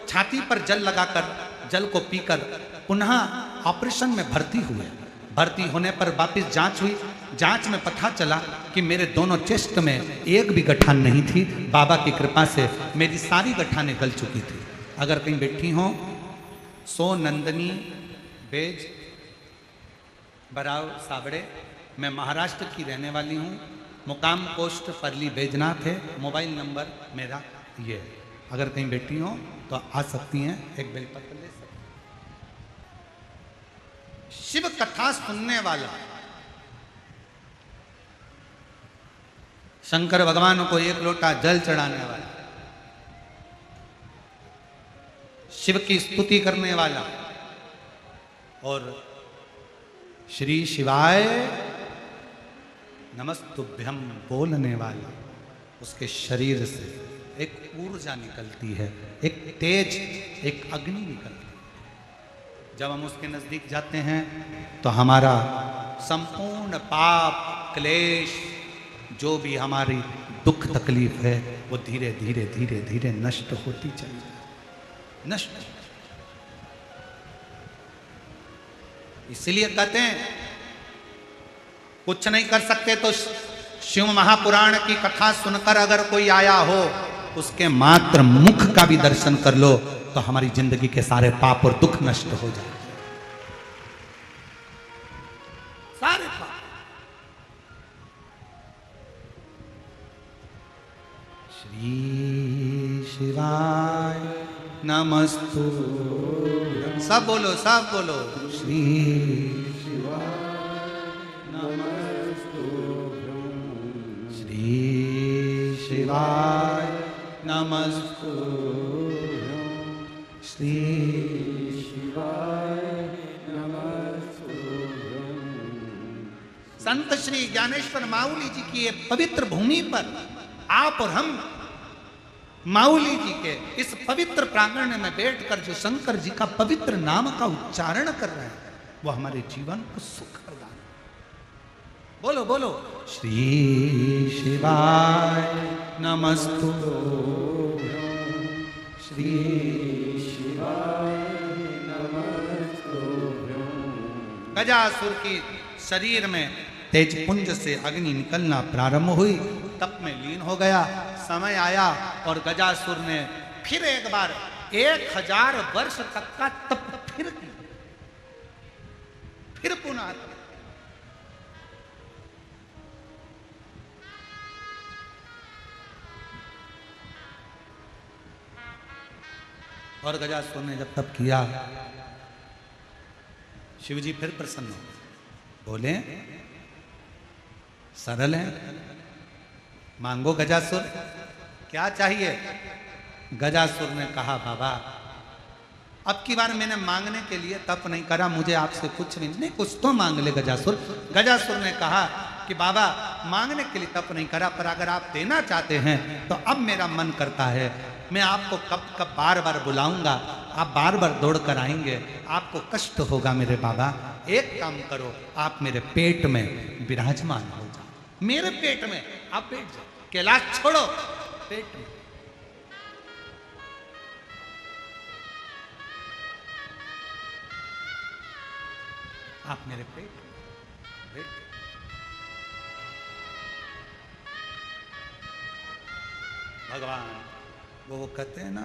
छाती पर जल लगाकर, जल को पीकर पुनः ऑपरेशन में भर्ती हुए। भर्ती होने पर वापस जांच हुई। जांच में पता चला कि मेरे दोनों चेस्ट में एक भी गठान नहीं थी। बाबा की कृपा से मेरी सारी गठानें गल चुकी थी। अगर कहीं बैठी हो, सोनंदनी बैज बराव साबड़े, मैं महाराष्ट्र की रहने वाली हूँ। मुकाम पोस्ट परली बैजनाथ है। मोबाइल नंबर मेरा ये है। अगर कहीं बैठी हो तो आ सकती हैं, एक बेलपत्र ले सकती। शिव कथा सुनने वाला, शंकर भगवान को एक लोटा जल चढ़ाने वाला, शिव की स्तुति करने वाला और श्री शिवाय नमस्तुभ्यम बोलने वाला, उसके शरीर से एक ऊर्जा निकलती है, एक तेज, एक अग्नि निकलती है। जब हम उसके नजदीक जाते हैं तो हमारा संपूर्ण पाप क्लेश, जो भी हमारी दुख तकलीफ है, वो धीरे धीरे धीरे धीरे नष्ट होती चली जाए। नष्ट। इसलिए कहते हैं कुछ नहीं कर सकते तो शिव महापुराण की कथा सुनकर अगर कोई आया हो, उसके मात्र मुख का भी दर्शन कर लो तो हमारी जिंदगी के सारे पाप और दुख नष्ट हो जाए। सारे पाप। श्री शिवाय नमस्तु। सब बोलो, सब बोलो। श्री श्री शिवाय नमस्तुभ्यं श्री शिवाय नमस्तुभ्यं। संत श्री ज्ञानेश्वर माऊली जी की ये पवित्र भूमि पर आप और हम माऊली जी के इस पवित्र प्रांगण में बैठकर जो शंकर जी का पवित्र नाम का उच्चारण कर रहे हैं वो हमारे जीवन को सुख प्रदान। बोलो बोलो श्री शिवाय नमस्तुभ्यं श्री शिवाय नमस्तुभ्यं। गजासुर की शरीर में तेज पुंज से अग्नि निकलना प्रारंभ हुई, तप में लीन हो गया। समय आया और गजासुर ने फिर एक बार 1000 वर्ष तक का तप फिर किया, फिर पुनः तप। और गजासुर ने जब तप किया, शिवजी फिर प्रसन्न हो, बोले सरल है, मांगो गजासुर, क्या चाहिए? गजासुर ने कहा बाबा अब की बार मैंने मांगने के लिए तप नहीं करा, मुझे आपसे कुछ नहीं, कुछ तो मांग ले गजासुर। गजासुर ने कहा कि बाबा मांगने के लिए तप नहीं करा, पर अगर आप देना चाहते हैं तो अब मेरा मन करता है मैं आपको कब कब बार बार बुलाऊंगा, आप बार बार दौड़ कर आएंगे, आपको कष्ट होगा मेरे बाबा। एक काम करो, आप मेरे पेट में विराजमान हो जाओ, मेरे पेट में आप बैठ जाओ, कैलाश छोड़ो, पेट में। आप मेरे पेट में बैठ जाओ। भगवान वो कहते हैं ना